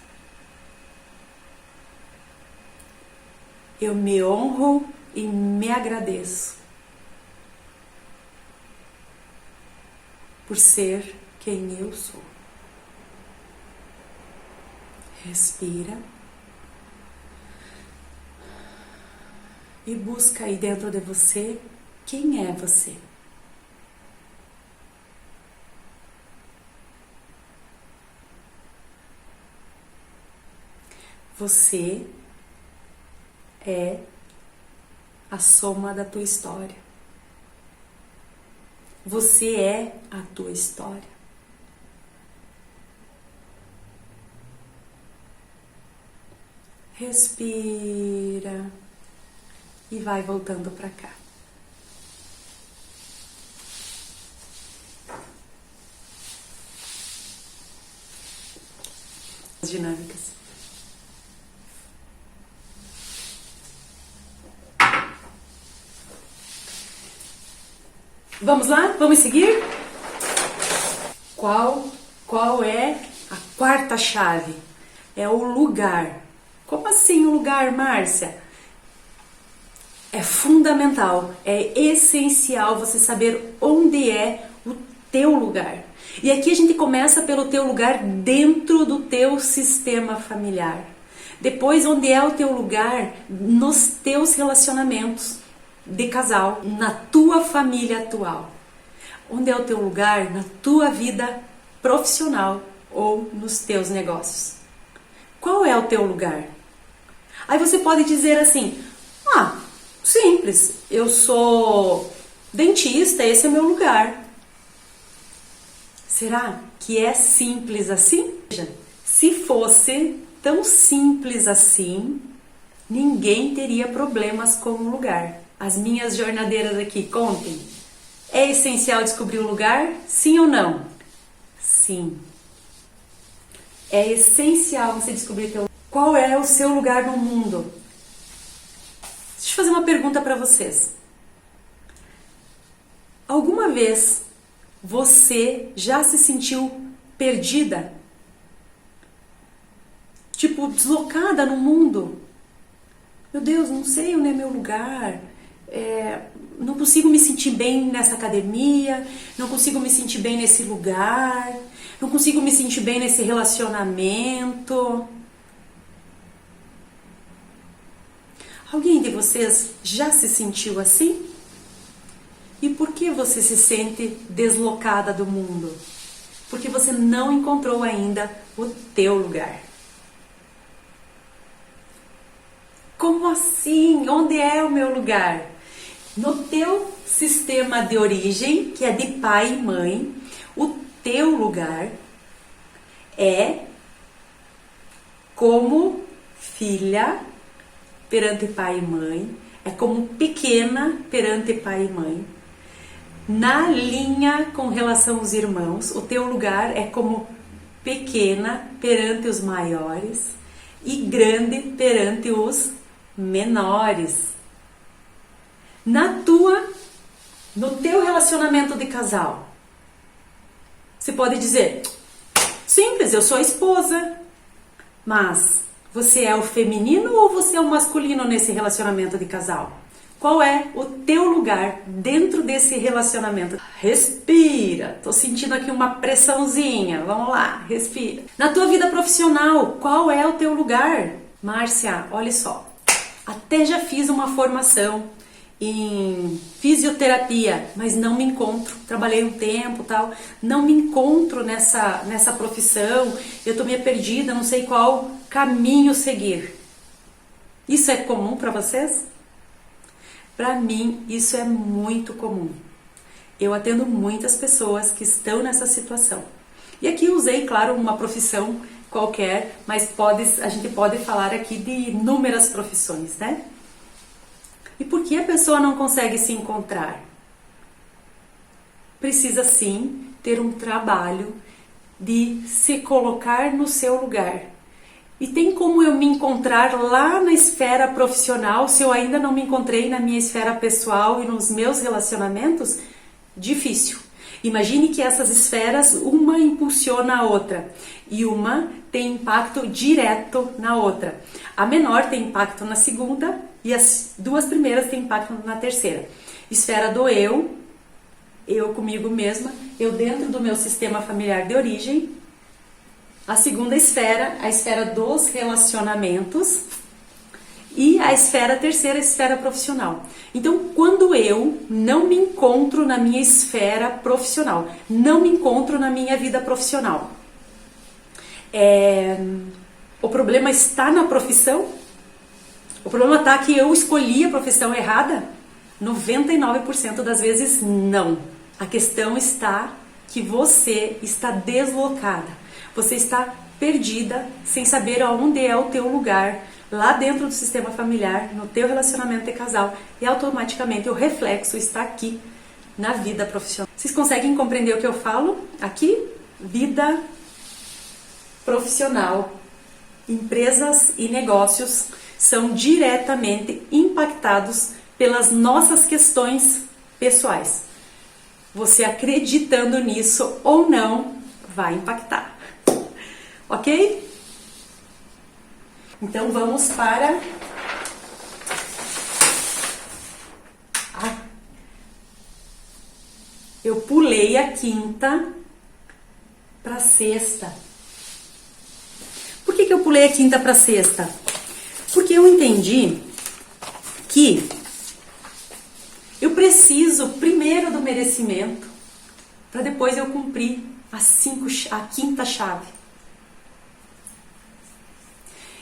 Eu me honro e me agradeço por ser quem eu sou. Respira. E busca aí dentro de você quem é você. Você é a soma da tua história. Você é a tua história. Respira e vai voltando para cá. As dinâmicas. Vamos lá? Vamos seguir? Qual é a quarta chave? É o lugar. Como assim o lugar, Márcia? É fundamental, é essencial você saber onde é o teu lugar. E aqui a gente começa pelo teu lugar dentro do teu sistema familiar. Depois, onde é o teu lugar nos teus relacionamentos de casal, na tua família atual. Onde é o teu lugar na tua vida profissional ou nos teus negócios. Qual é o teu lugar? Aí você pode dizer assim, simples, eu sou dentista, esse é o meu lugar. Será que é simples assim? Se fosse tão simples assim, ninguém teria problemas com o lugar. As minhas jornadeiras aqui, contem. É essencial descobrir o lugar? Sim ou não? Sim. É essencial você descobrir qual é o seu lugar no mundo. Deixa eu fazer uma pergunta para vocês. Alguma vez você já se sentiu perdida? Tipo, deslocada no mundo? Meu Deus, não sei onde é meu lugar. Não consigo me sentir bem nessa academia, não consigo me sentir bem nesse lugar, não consigo me sentir bem nesse relacionamento. Alguém de vocês já se sentiu assim? E por que você se sente deslocada do mundo? Porque você não encontrou ainda o teu lugar. Como assim? Onde é o meu lugar? No teu sistema de origem, que é de pai e mãe, o teu lugar é como filha perante pai e mãe, é como pequena perante pai e mãe. Na linha com relação aos irmãos, o teu lugar é como pequena perante os maiores e grande perante os menores. No teu relacionamento de casal, você pode dizer, simples, eu sou a esposa, mas você é o feminino ou você é o masculino nesse relacionamento de casal? Qual é o teu lugar dentro desse relacionamento? Respira, tô sentindo aqui uma pressãozinha, vamos lá, respira. Na tua vida profissional, qual é o teu lugar? Márcia, olha só, até já fiz uma formação em fisioterapia, mas não me encontro, trabalhei um tempo tal, não me encontro nessa profissão, eu tô meio perdida, não sei qual caminho seguir. Isso é comum para vocês? Para mim, isso é muito comum. Eu atendo muitas pessoas que estão nessa situação. E aqui usei, claro, uma profissão qualquer, mas a gente pode falar aqui de inúmeras profissões, né? E por que a pessoa não consegue se encontrar? Precisa sim ter um trabalho de se colocar no seu lugar. E tem como eu me encontrar lá na esfera profissional se eu ainda não me encontrei na minha esfera pessoal e nos meus relacionamentos? Difícil. Imagine que essas esferas, uma impulsiona a outra e uma tem impacto direto na outra. A menor tem impacto na segunda e as duas primeiras têm impacto na terceira. Esfera do eu, eu comigo mesma, eu dentro do meu sistema familiar de origem. A segunda esfera, a esfera dos relacionamentos. E a esfera terceira, a esfera profissional. Então, quando eu não me encontro na minha esfera profissional, não me encontro na minha vida profissional, o problema está na profissão? O problema está que eu escolhi a profissão errada? 99% das vezes não. A questão está que você está deslocada. Você está perdida, sem saber aonde é o teu lugar, lá dentro do sistema familiar, no teu relacionamento de casal, e automaticamente o reflexo está aqui na vida profissional. Vocês conseguem compreender o que eu falo? Aqui, vida profissional, empresas e negócios são diretamente impactados pelas nossas questões pessoais. Você acreditando nisso ou não, vai impactar. Ok? Então vamos para eu pulei a quinta para sexta. Por que eu pulei a quinta para sexta? Porque eu entendi que eu preciso primeiro do merecimento para depois eu cumprir a quinta chave.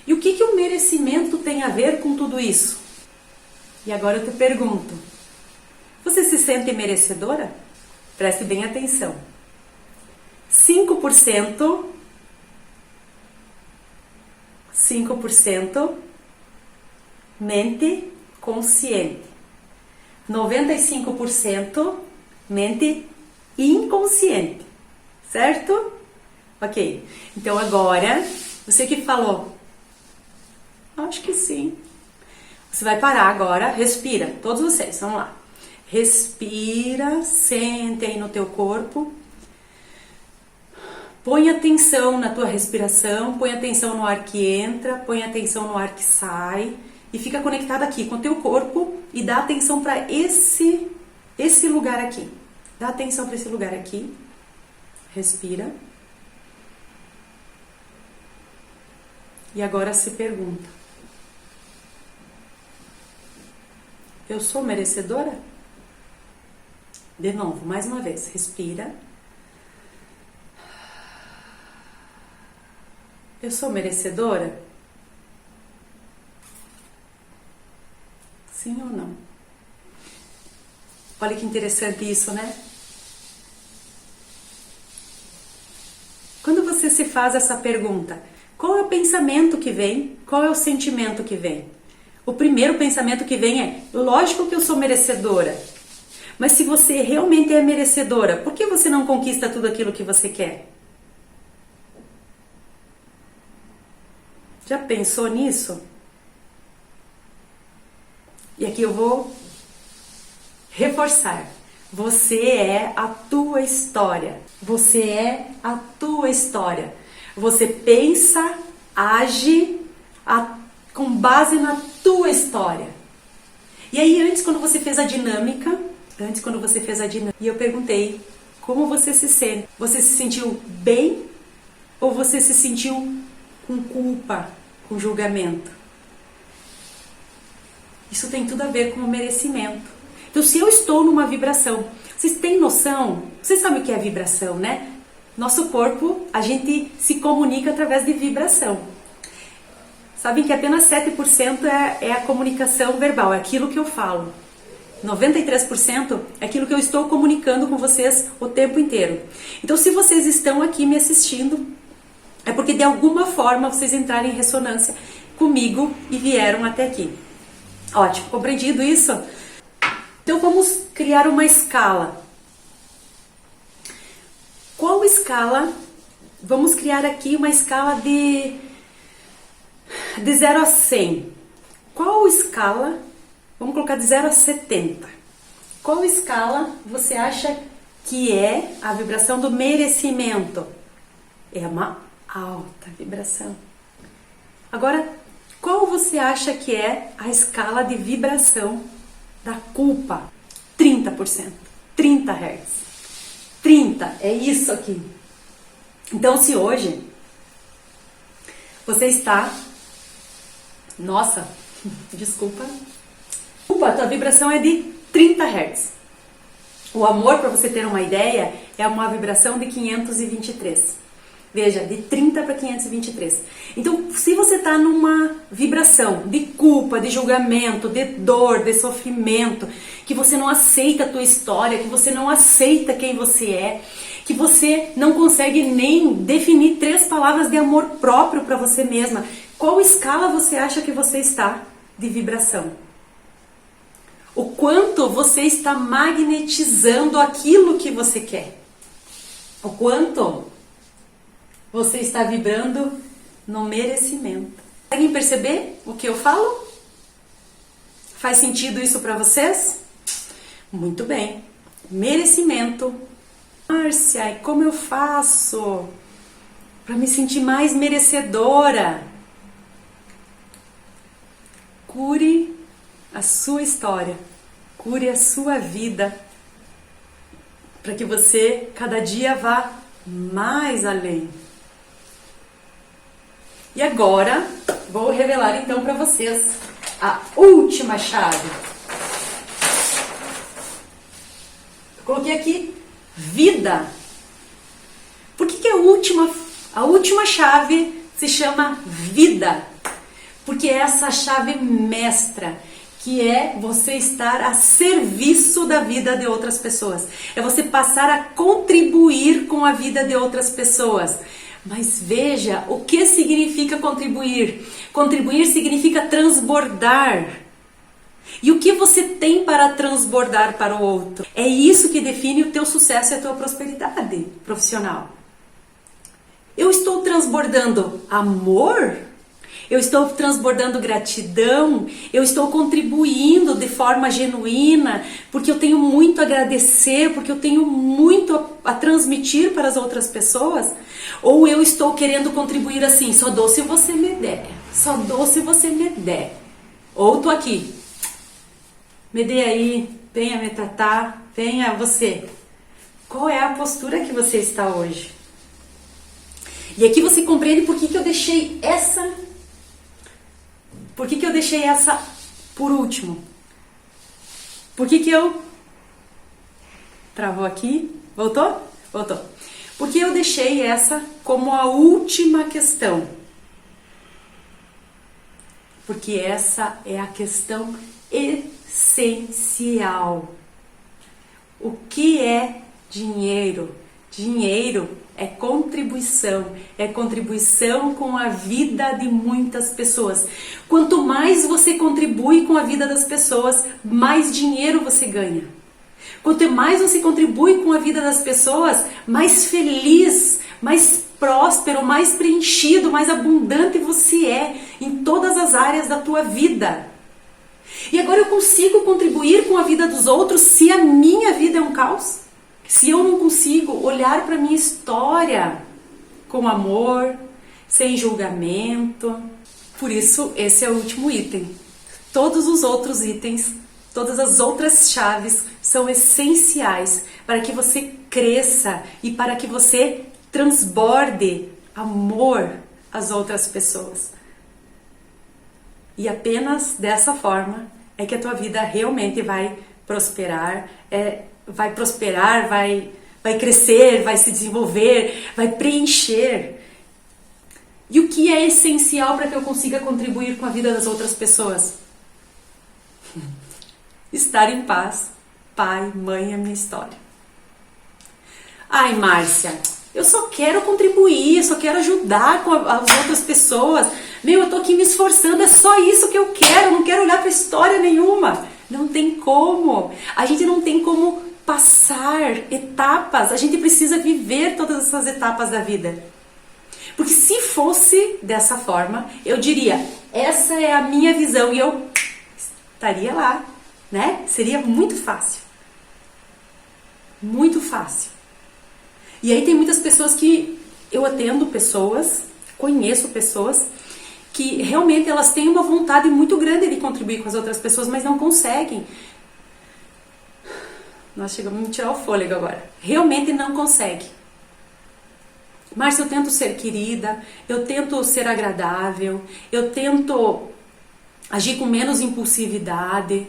E o que o merecimento tem a ver com tudo isso? E agora eu te pergunto, você se sente merecedora? Preste bem atenção. 5% mente consciente. 95% mente inconsciente. Certo? Ok. Então agora, você que falou, acho que sim. Você vai parar agora, respira, todos vocês, vamos lá. Respira, sente aí no teu corpo. Põe atenção na tua respiração, põe atenção no ar que entra, põe atenção no ar que sai. E fica conectado aqui com o teu corpo e dá atenção para esse lugar aqui. Dá atenção para esse lugar aqui. Respira. E agora se pergunta: eu sou merecedora? De novo, mais uma vez, respira. Eu sou merecedora? Sim ou não? Olha que interessante isso, né? Quando você se faz essa pergunta, qual é o pensamento que vem? Qual é o sentimento que vem? O primeiro pensamento que vem é: lógico que eu sou merecedora. Mas se você realmente é merecedora, por que você não conquista tudo aquilo que você quer? Já pensou nisso? E aqui eu vou reforçar. Você é a tua história. Você é a tua história. Você pensa, age com base na tua história. E aí antes quando você fez a dinâmica, e eu perguntei como você se sente. Você se sentiu bem ou você se sentiu com culpa, com julgamento? Isso tem tudo a ver com o merecimento. Então, se eu estou numa vibração, vocês têm noção? Vocês sabem o que é vibração, né? Nosso corpo, a gente se comunica através de vibração. Sabem que apenas 7% é a comunicação verbal, é aquilo que eu falo. 93% é aquilo que eu estou comunicando com vocês o tempo inteiro. Então, se vocês estão aqui me assistindo, é porque de alguma forma vocês entraram em ressonância comigo e vieram até aqui. Ótimo, compreendido isso? Então vamos criar uma escala. Qual escala? Vamos criar aqui uma escala de 0 a 100. Qual escala? Vamos colocar de 0 a 70. Qual escala você acha que é a vibração do merecimento? É uma alta vibração. Agora, qual você acha que é a escala de vibração da culpa? 30%. 30 Hz. 30, é isso aqui. Então, se hoje você está... Nossa, desculpa. A tua vibração é de 30 Hz. O amor, para você ter uma ideia, é uma vibração de 523. Veja, de 30 para 523. Então, se você está numa vibração de culpa, de julgamento, de dor, de sofrimento, que você não aceita a tua história, que você não aceita quem você é, que você não consegue nem definir 3 palavras de amor próprio para você mesma, qual escala você acha que você está de vibração? O quanto você está magnetizando aquilo que você quer? O quanto você está vibrando no merecimento? Conseguem perceber o que eu falo? Faz sentido isso para vocês? Muito bem. Merecimento. Márcia, e como eu faço para me sentir mais merecedora? Cure a sua história, cure a sua vida, para que você cada dia vá mais além. E agora, vou revelar então para vocês a última chave. Eu coloquei aqui vida. Por que a última chave se chama vida? Porque é essa chave mestra, que é você estar a serviço da vida de outras pessoas. É você passar a contribuir com a vida de outras pessoas. Mas veja, o que significa contribuir? Contribuir significa transbordar. E o que você tem para transbordar para o outro? É isso que define o teu sucesso e a tua prosperidade profissional. Eu estou transbordando amor? Eu estou transbordando gratidão, eu estou contribuindo de forma genuína, porque eu tenho muito a agradecer, porque eu tenho muito a transmitir para as outras pessoas? Ou eu estou querendo contribuir assim, só dou se você me der, só dou se você me der. Ou tô aqui, me dê aí, venha me tratar, venha você. Qual é a postura que você está hoje? E aqui você compreende por que eu deixei essa... Por que eu deixei essa por último? Por que eu... Travou aqui? Voltou? Voltou. Porque eu deixei essa como a última questão. Porque essa é a questão essencial. O que é dinheiro? Dinheiro é contribuição com a vida de muitas pessoas. Quanto mais você contribui com a vida das pessoas, mais dinheiro você ganha. Quanto mais você contribui com a vida das pessoas, mais feliz, mais próspero, mais preenchido, mais abundante você é em todas as áreas da tua vida. E agora eu consigo contribuir com a vida dos outros se a minha vida é um caos? Se eu não consigo olhar para a minha história com amor, sem julgamento. Por isso, esse é o último item. Todos os outros itens, todas as outras chaves são essenciais para que você cresça e para que você transborde amor às outras pessoas. E apenas dessa forma é que a tua vida realmente vai prosperar, vai crescer, vai se desenvolver, vai preencher. E o que é essencial para que eu consiga contribuir com a vida das outras pessoas? Estar em paz, pai, mãe, a minha história. Ai, Márcia, eu só quero contribuir, eu só quero ajudar com as outras pessoas. Eu tô aqui me esforçando, é só isso que eu quero, não quero olhar para história nenhuma. Não tem como. A gente não tem como passar etapas, a gente precisa viver todas essas etapas da vida. Porque se fosse dessa forma, eu diria, essa é a minha visão e eu estaria lá, né? Seria muito fácil. Muito fácil. E aí tem muitas pessoas que eu atendo pessoas, conheço pessoas que realmente elas têm uma vontade muito grande de contribuir com as outras pessoas, mas não conseguem. Nós chegamos a me tirar o fôlego agora. Realmente não consegue. Márcia, eu tento ser querida, eu tento ser agradável, eu tento agir com menos impulsividade,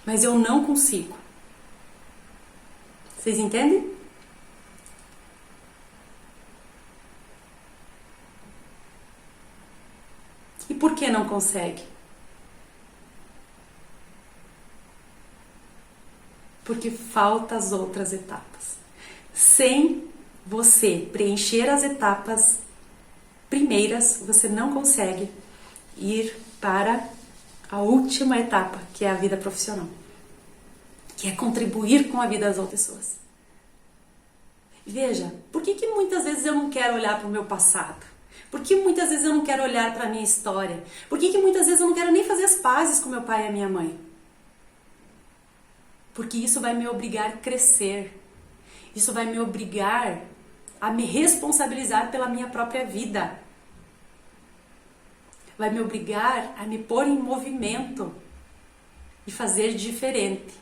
mas eu não consigo. Vocês entendem? E por que não consegue? Porque faltam as outras etapas. Sem você preencher as etapas primeiras, você não consegue ir para a última etapa, que é a vida profissional, que é contribuir com a vida das outras pessoas. Veja, por que muitas vezes eu não quero olhar para o meu passado? Por que muitas vezes eu não quero olhar para a minha história? Por que muitas vezes eu não quero nem fazer as pazes com meu pai e a minha mãe? Porque isso vai me obrigar a crescer. Isso vai me obrigar a me responsabilizar pela minha própria vida. Vai me obrigar a me pôr em movimento e fazer diferente.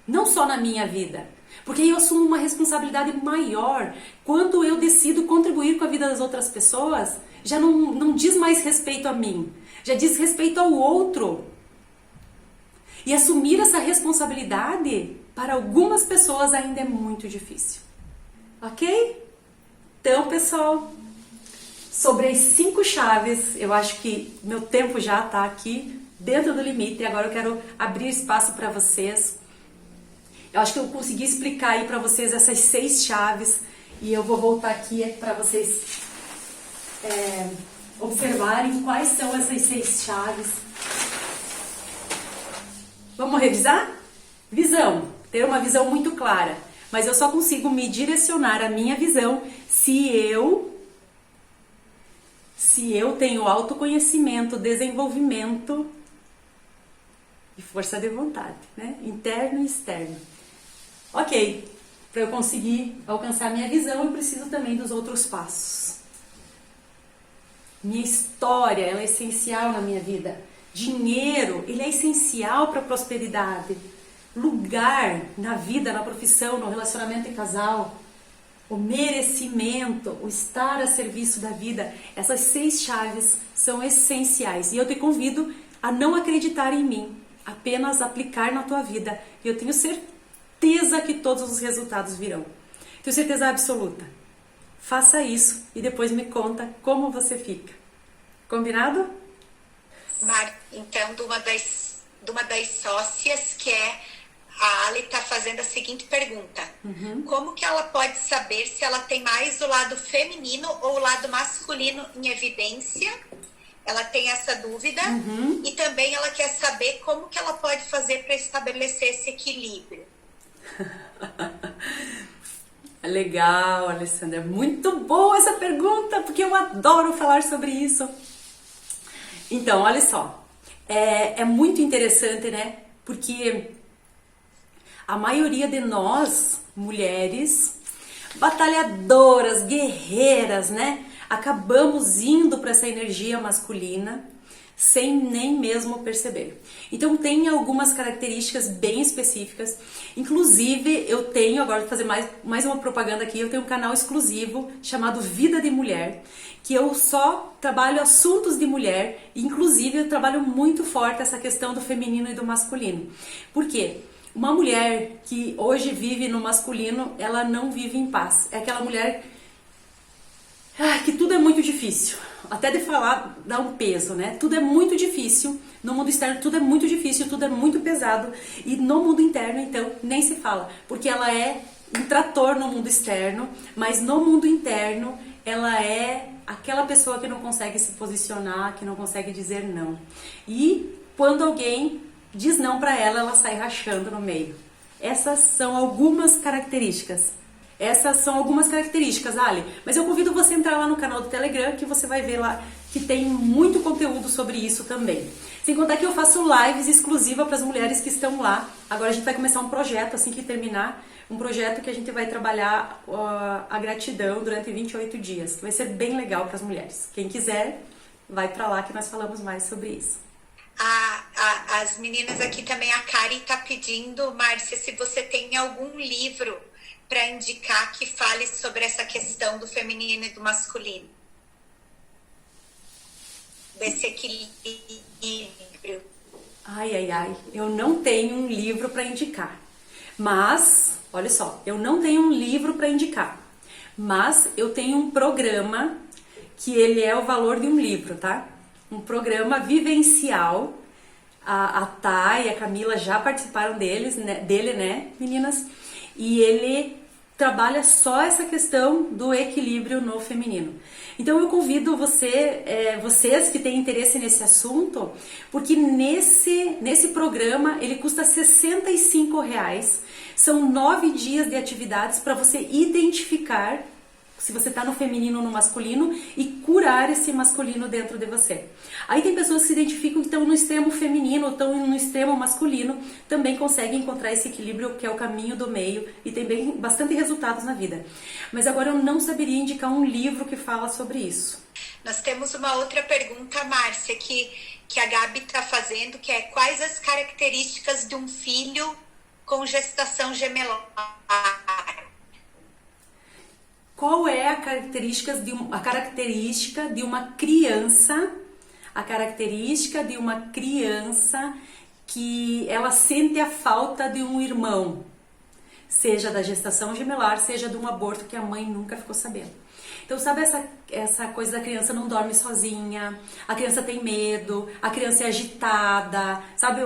Não só na minha vida, porque aí eu assumo uma responsabilidade maior. Quando eu decido contribuir com a vida das outras pessoas, já não diz mais respeito a mim, já diz respeito ao outro. E assumir essa responsabilidade para algumas pessoas ainda é muito difícil. Ok? Então, pessoal, sobre as 5 chaves, eu acho que meu tempo já está aqui dentro do limite e agora eu quero abrir espaço para vocês. Eu acho que eu consegui explicar aí para vocês essas 6 chaves e eu vou voltar aqui para vocês observarem quais são essas 6 chaves. Vamos revisar? Visão. Ter uma visão muito clara. Mas eu só consigo me direcionar a minha visão se eu tenho autoconhecimento, desenvolvimento e força de vontade, né? Interno e externo. Ok, para eu conseguir alcançar a minha visão, eu preciso também dos outros passos. Minha história, ela é essencial na minha vida. Dinheiro, ele é essencial para a prosperidade. Lugar na vida, na profissão, no relacionamento de casal. O merecimento, o estar a serviço da vida. Essas 6 chaves são essenciais. E eu te convido a não acreditar em mim. Apenas aplicar na tua vida. E eu tenho certeza que todos os resultados virão. Tenho certeza absoluta. Faça isso e depois me conta como você fica. Combinado? Então, de uma das sócias, que é a Ali, está fazendo a seguinte pergunta. Como que ela pode saber se ela tem mais o lado feminino ou o lado masculino em evidência? Ela tem essa dúvida. E também ela quer saber como que ela pode fazer para estabelecer esse equilíbrio. Legal, Alessandra. Muito boa essa pergunta, porque eu adoro falar sobre isso. Então, olha só. É muito interessante, né? Porque a maioria de nós, mulheres, batalhadoras, guerreiras, né? Acabamos indo para essa energia masculina sem nem mesmo perceber. Então tem algumas características bem específicas. Inclusive eu tenho, agora vou fazer mais uma propaganda aqui, eu tenho um canal exclusivo chamado Vida de Mulher, que eu só trabalho assuntos de mulher, inclusive eu trabalho muito forte essa questão do feminino e do masculino. Por quê? Uma mulher que hoje vive no masculino, ela não vive em paz. É aquela mulher que tudo é muito difícil. Até de falar dá um peso, né? Tudo é muito difícil. No mundo externo tudo é muito difícil, tudo é muito pesado. E no mundo interno, então, nem se fala. Porque ela é um trator no mundo externo, mas no mundo interno ela é aquela pessoa que não consegue se posicionar, que não consegue dizer não. E quando alguém diz não pra ela, ela sai rachando no meio. Essas são algumas características. Ali. Mas eu convido você a entrar lá no canal do Telegram, que você vai ver lá que tem muito conteúdo sobre isso também. Sem contar que eu faço lives exclusivas para as mulheres que estão lá. Agora a gente vai começar um projeto, assim que terminar, um projeto que a gente vai trabalhar a gratidão durante 28 dias, que vai ser bem legal para as mulheres. Quem quiser, vai para lá que nós falamos mais sobre isso. A As meninas aqui também, a Kari tá pedindo, Márcia, se você tem algum livro para indicar que fale sobre essa questão do feminino e do masculino. Desse equilíbrio. Ai, eu não tenho um livro para indicar. Mas, olha só, eu não tenho um livro para indicar. Mas eu tenho um programa que ele é o valor de um livro, tá? Um programa vivencial. A Thay e a Camila já participaram dele, né, meninas? E ele trabalha só essa questão do equilíbrio no feminino. Então eu convido vocês que têm interesse nesse assunto, porque nesse programa ele custa R$65. São 9 dias de atividades para você identificar se você está no feminino ou no masculino e curar esse masculino dentro de você. Aí tem pessoas que se identificam que estão no extremo feminino ou estão no extremo masculino, também conseguem encontrar esse equilíbrio que é o caminho do meio e tem bastante resultados na vida. Mas agora eu não saberia indicar um livro que fala sobre isso. Nós temos uma outra pergunta, Márcia, que a Gabi está fazendo, que é quais as características de um filho com gestação gemelar? Qual é a característica de uma criança? A característica de uma criança que ela sente a falta de um irmão, seja da gestação gemelar, seja de um aborto que a mãe nunca ficou sabendo. Então, sabe essa coisa da criança não dorme sozinha, a criança tem medo, a criança é agitada, sabe,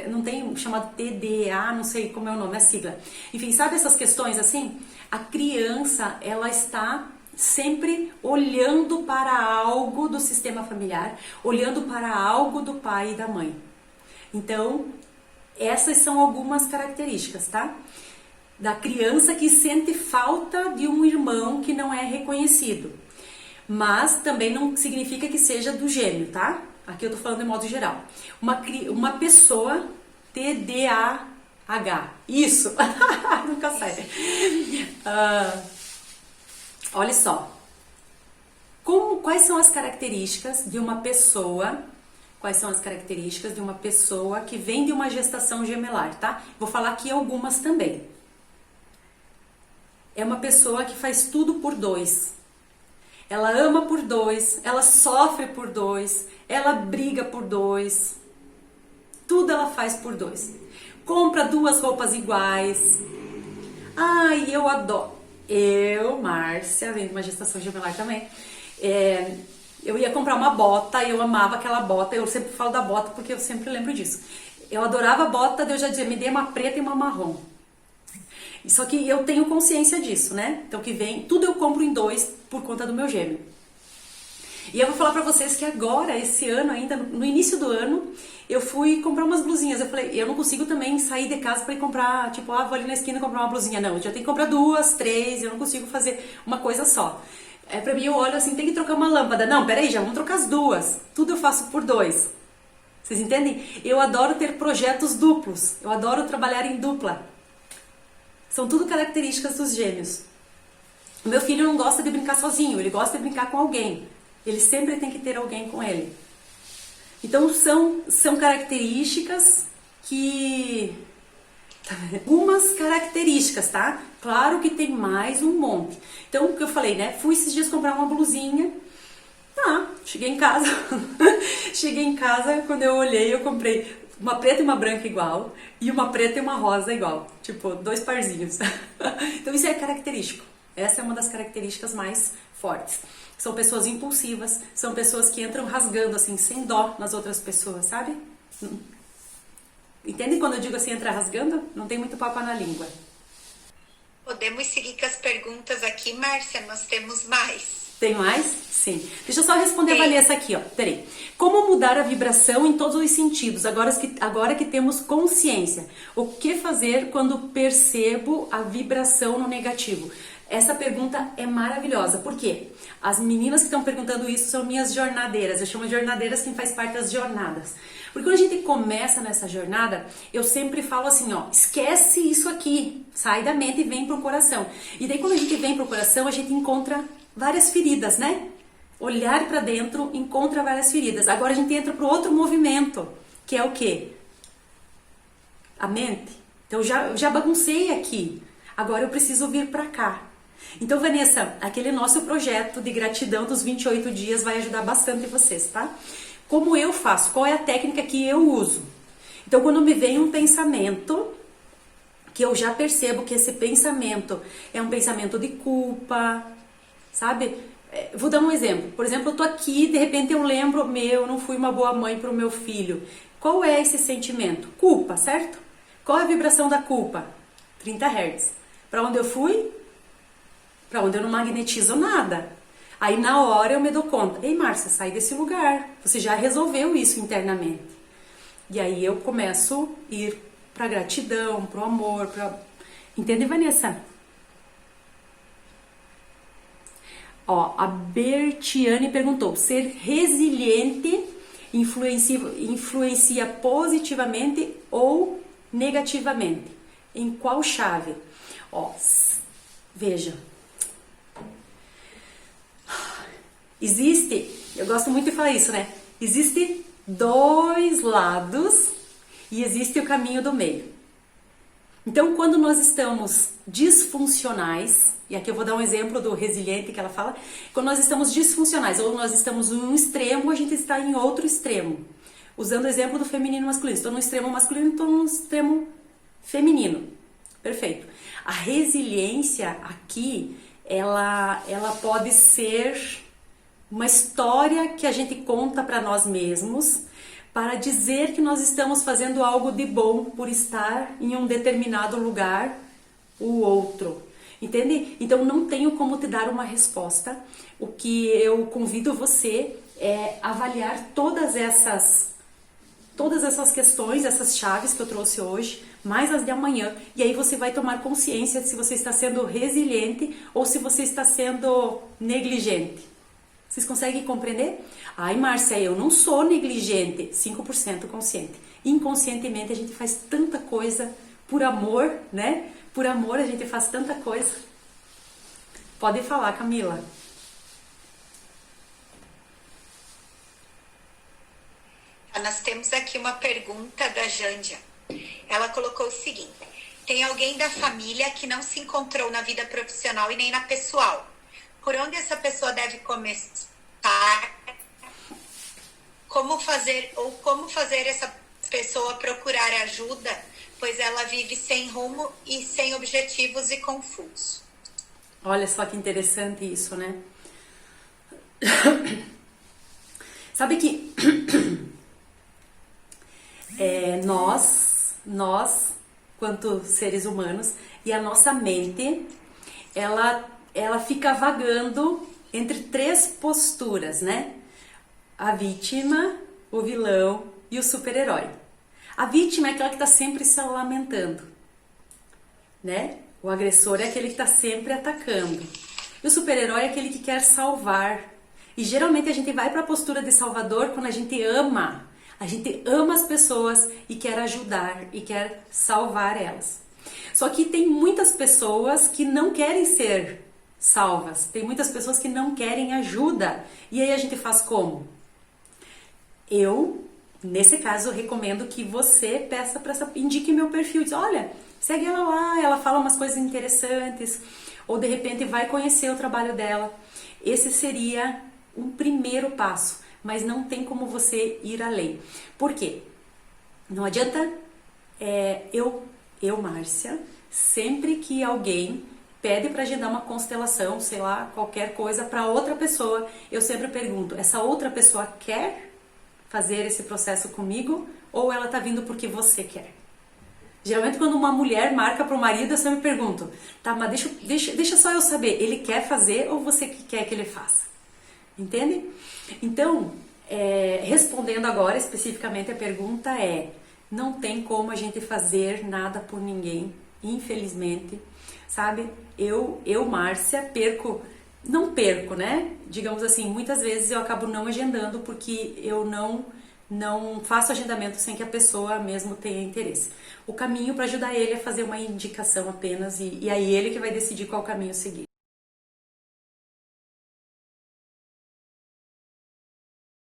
não tem chamado TDA, não sei como é o nome, a sigla. Enfim, sabe essas questões assim? A criança, ela está sempre olhando para algo do sistema familiar, olhando para algo do pai e da mãe. Então, essas são algumas características, tá? Da criança que sente falta de um irmão que não é reconhecido. Mas também não significa que seja do gêmeo, tá? Aqui eu tô falando de modo geral. Uma pessoa TDAH. Isso! Nunca sai. Olha só. Quais são as características de uma pessoa? Quais são as características de uma pessoa que vem de uma gestação gemelar, tá? Vou falar aqui algumas também. É uma pessoa que faz tudo por dois. Ela ama por dois, ela sofre por dois, ela briga por dois. Tudo ela faz por dois. Compra 2 roupas iguais. Ai, eu adoro. Eu, Márcia, venho de uma gestação gemelar também. Eu ia comprar uma bota, eu amava aquela bota. Eu sempre falo da bota porque eu sempre lembro disso. Eu adorava a bota, eu já dizia, me dê uma preta e uma marrom. Só que eu tenho consciência disso, né? Então que vem, tudo eu compro em 2 por conta do meu gêmeo. E eu vou falar pra vocês que agora, esse ano ainda, no início do ano, eu fui comprar umas blusinhas. Eu falei, eu não consigo também sair de casa pra ir comprar, tipo, vou ali na esquina comprar uma blusinha. Não, eu já tenho que comprar 2, 3, eu não consigo fazer uma coisa só. Pra mim eu olho assim, tem que trocar uma lâmpada. Não, peraí, já vamos trocar as 2. Tudo eu faço por 2. Vocês entendem? Eu adoro ter projetos duplos. Eu adoro trabalhar em dupla. São tudo características dos gêmeos. O meu filho não gosta de brincar sozinho, ele gosta de brincar com alguém. Ele sempre tem que ter alguém com ele. Então são características que... Algumas características, tá? Claro que tem mais um monte. Então, o que eu falei, né? Fui esses dias comprar uma blusinha. Cheguei em casa. Cheguei em casa, quando eu olhei, eu comprei uma preta e uma branca igual, e uma preta e uma rosa igual. Tipo, 2 parzinhos. Então isso é característico. Essa é uma das características mais fortes. São pessoas impulsivas, são pessoas que entram rasgando, assim, sem dó nas outras pessoas, sabe? Entende quando eu digo assim, entra rasgando? Não tem muito papo na língua. Podemos seguir com as perguntas aqui, Márcia? Nós temos mais. Tem mais? Sim. Deixa eu só responder a Vanessa aqui, ó. Peraí. Como mudar a vibração em todos os sentidos, agora que temos consciência? O que fazer quando percebo a vibração no negativo? Essa pergunta é maravilhosa. Por quê? As meninas que estão perguntando isso são minhas jornadeiras. Eu chamo de jornadeiras quem faz parte das jornadas. Porque quando a gente começa nessa jornada, eu sempre falo assim, ó, esquece isso aqui, sai da mente e vem pro coração. E daí quando a gente vem pro coração, a gente encontra várias feridas, né? Olhar para dentro encontra várias feridas. Agora a gente entra pro outro movimento, que é o quê? a mente. Então já baguncei aqui. Agora eu preciso vir para cá. Então, Vanessa, aquele nosso projeto de gratidão dos 28 dias vai ajudar bastante vocês, tá? Como eu faço? Qual é a técnica que eu uso? Então, quando me vem um pensamento, que eu já percebo que esse pensamento é um pensamento de culpa, sabe? Vou dar um exemplo. Por exemplo, eu tô aqui, de repente eu lembro, eu não fui uma boa mãe para o meu filho. Qual é esse sentimento? Culpa, certo? Qual é a vibração da culpa? 30 Hz. Para onde eu fui? Para onde eu não magnetizo nada. Aí na hora eu me dou conta. Ei, Márcia, sai desse lugar. Você já resolveu isso internamente. E aí eu começo a ir para gratidão, para o amor, para... Entende, Vanessa? Ó, a Bertiane perguntou: ser resiliente influencia positivamente ou negativamente? Em qual chave? Ó, veja. Existe, eu gosto muito de falar isso, né? Existe dois lados e existe o caminho do meio. Então, quando nós estamos disfuncionais, e aqui eu vou dar um exemplo do resiliente que ela fala, quando nós estamos disfuncionais, ou nós estamos em um extremo, a gente está em outro extremo. Usando o exemplo do feminino e masculino. Estou no extremo masculino, estou no extremo feminino. Perfeito. A resiliência aqui, ela pode ser uma história que a gente conta para nós mesmos para dizer que nós estamos fazendo algo de bom por estar em um determinado lugar ou outro. Entende? Então não tenho como te dar uma resposta. O que eu convido você é avaliar todas essas questões, essas chaves que eu trouxe hoje, mais as de amanhã, e aí você vai tomar consciência de se você está sendo resiliente ou se você está sendo negligente. Vocês conseguem compreender? Ai, Márcia, eu não sou negligente. 5% consciente. Inconscientemente a gente faz tanta coisa por amor, né? Por amor a gente faz tanta coisa. Pode falar, Camila. Nós temos aqui uma pergunta da Jândia. Ela colocou o seguinte: tem alguém da família que não se encontrou na vida profissional e nem na pessoal. Por onde essa pessoa deve começar? Como fazer essa pessoa procurar ajuda, pois ela vive sem rumo e sem objetivos e confuso. Olha só que interessante isso, né? Sabe que nós, quanto seres humanos, e a nossa mente, ela fica vagando entre três posturas, né? A vítima, o vilão e o super-herói. A vítima é aquela que está sempre se lamentando, né? O agressor é aquele que está sempre atacando. E o super-herói é aquele que quer salvar. E geralmente a gente vai para a postura de salvador quando a gente ama. A gente ama as pessoas e quer ajudar e quer salvar elas. Só que tem muitas pessoas que não querem ser salvas. Tem muitas pessoas que não querem ajuda. E aí a gente faz como? Eu, nesse caso, recomendo que você peça para indique meu perfil. Diz, olha, segue ela lá, ela fala umas coisas interessantes. Ou de repente vai conhecer o trabalho dela. Esse seria um primeiro passo. Mas não tem como você ir além. Por quê? Não adianta Márcia, sempre que alguém pede para agendar uma constelação, sei lá, qualquer coisa para outra pessoa, eu sempre pergunto, essa outra pessoa quer fazer esse processo comigo ou ela tá vindo porque você quer? Geralmente quando uma mulher marca para o marido, eu sempre pergunto, tá, mas deixa só eu saber, ele quer fazer ou você que quer que ele faça? Entende? Então, respondendo agora especificamente a pergunta não tem como a gente fazer nada por ninguém, infelizmente, sabe? Eu Márcia, não perco, né? Digamos assim, muitas vezes eu acabo não agendando porque eu não faço agendamento sem que a pessoa mesmo tenha interesse. O caminho para ajudar ele é fazer uma indicação apenas e aí ele que vai decidir qual caminho seguir.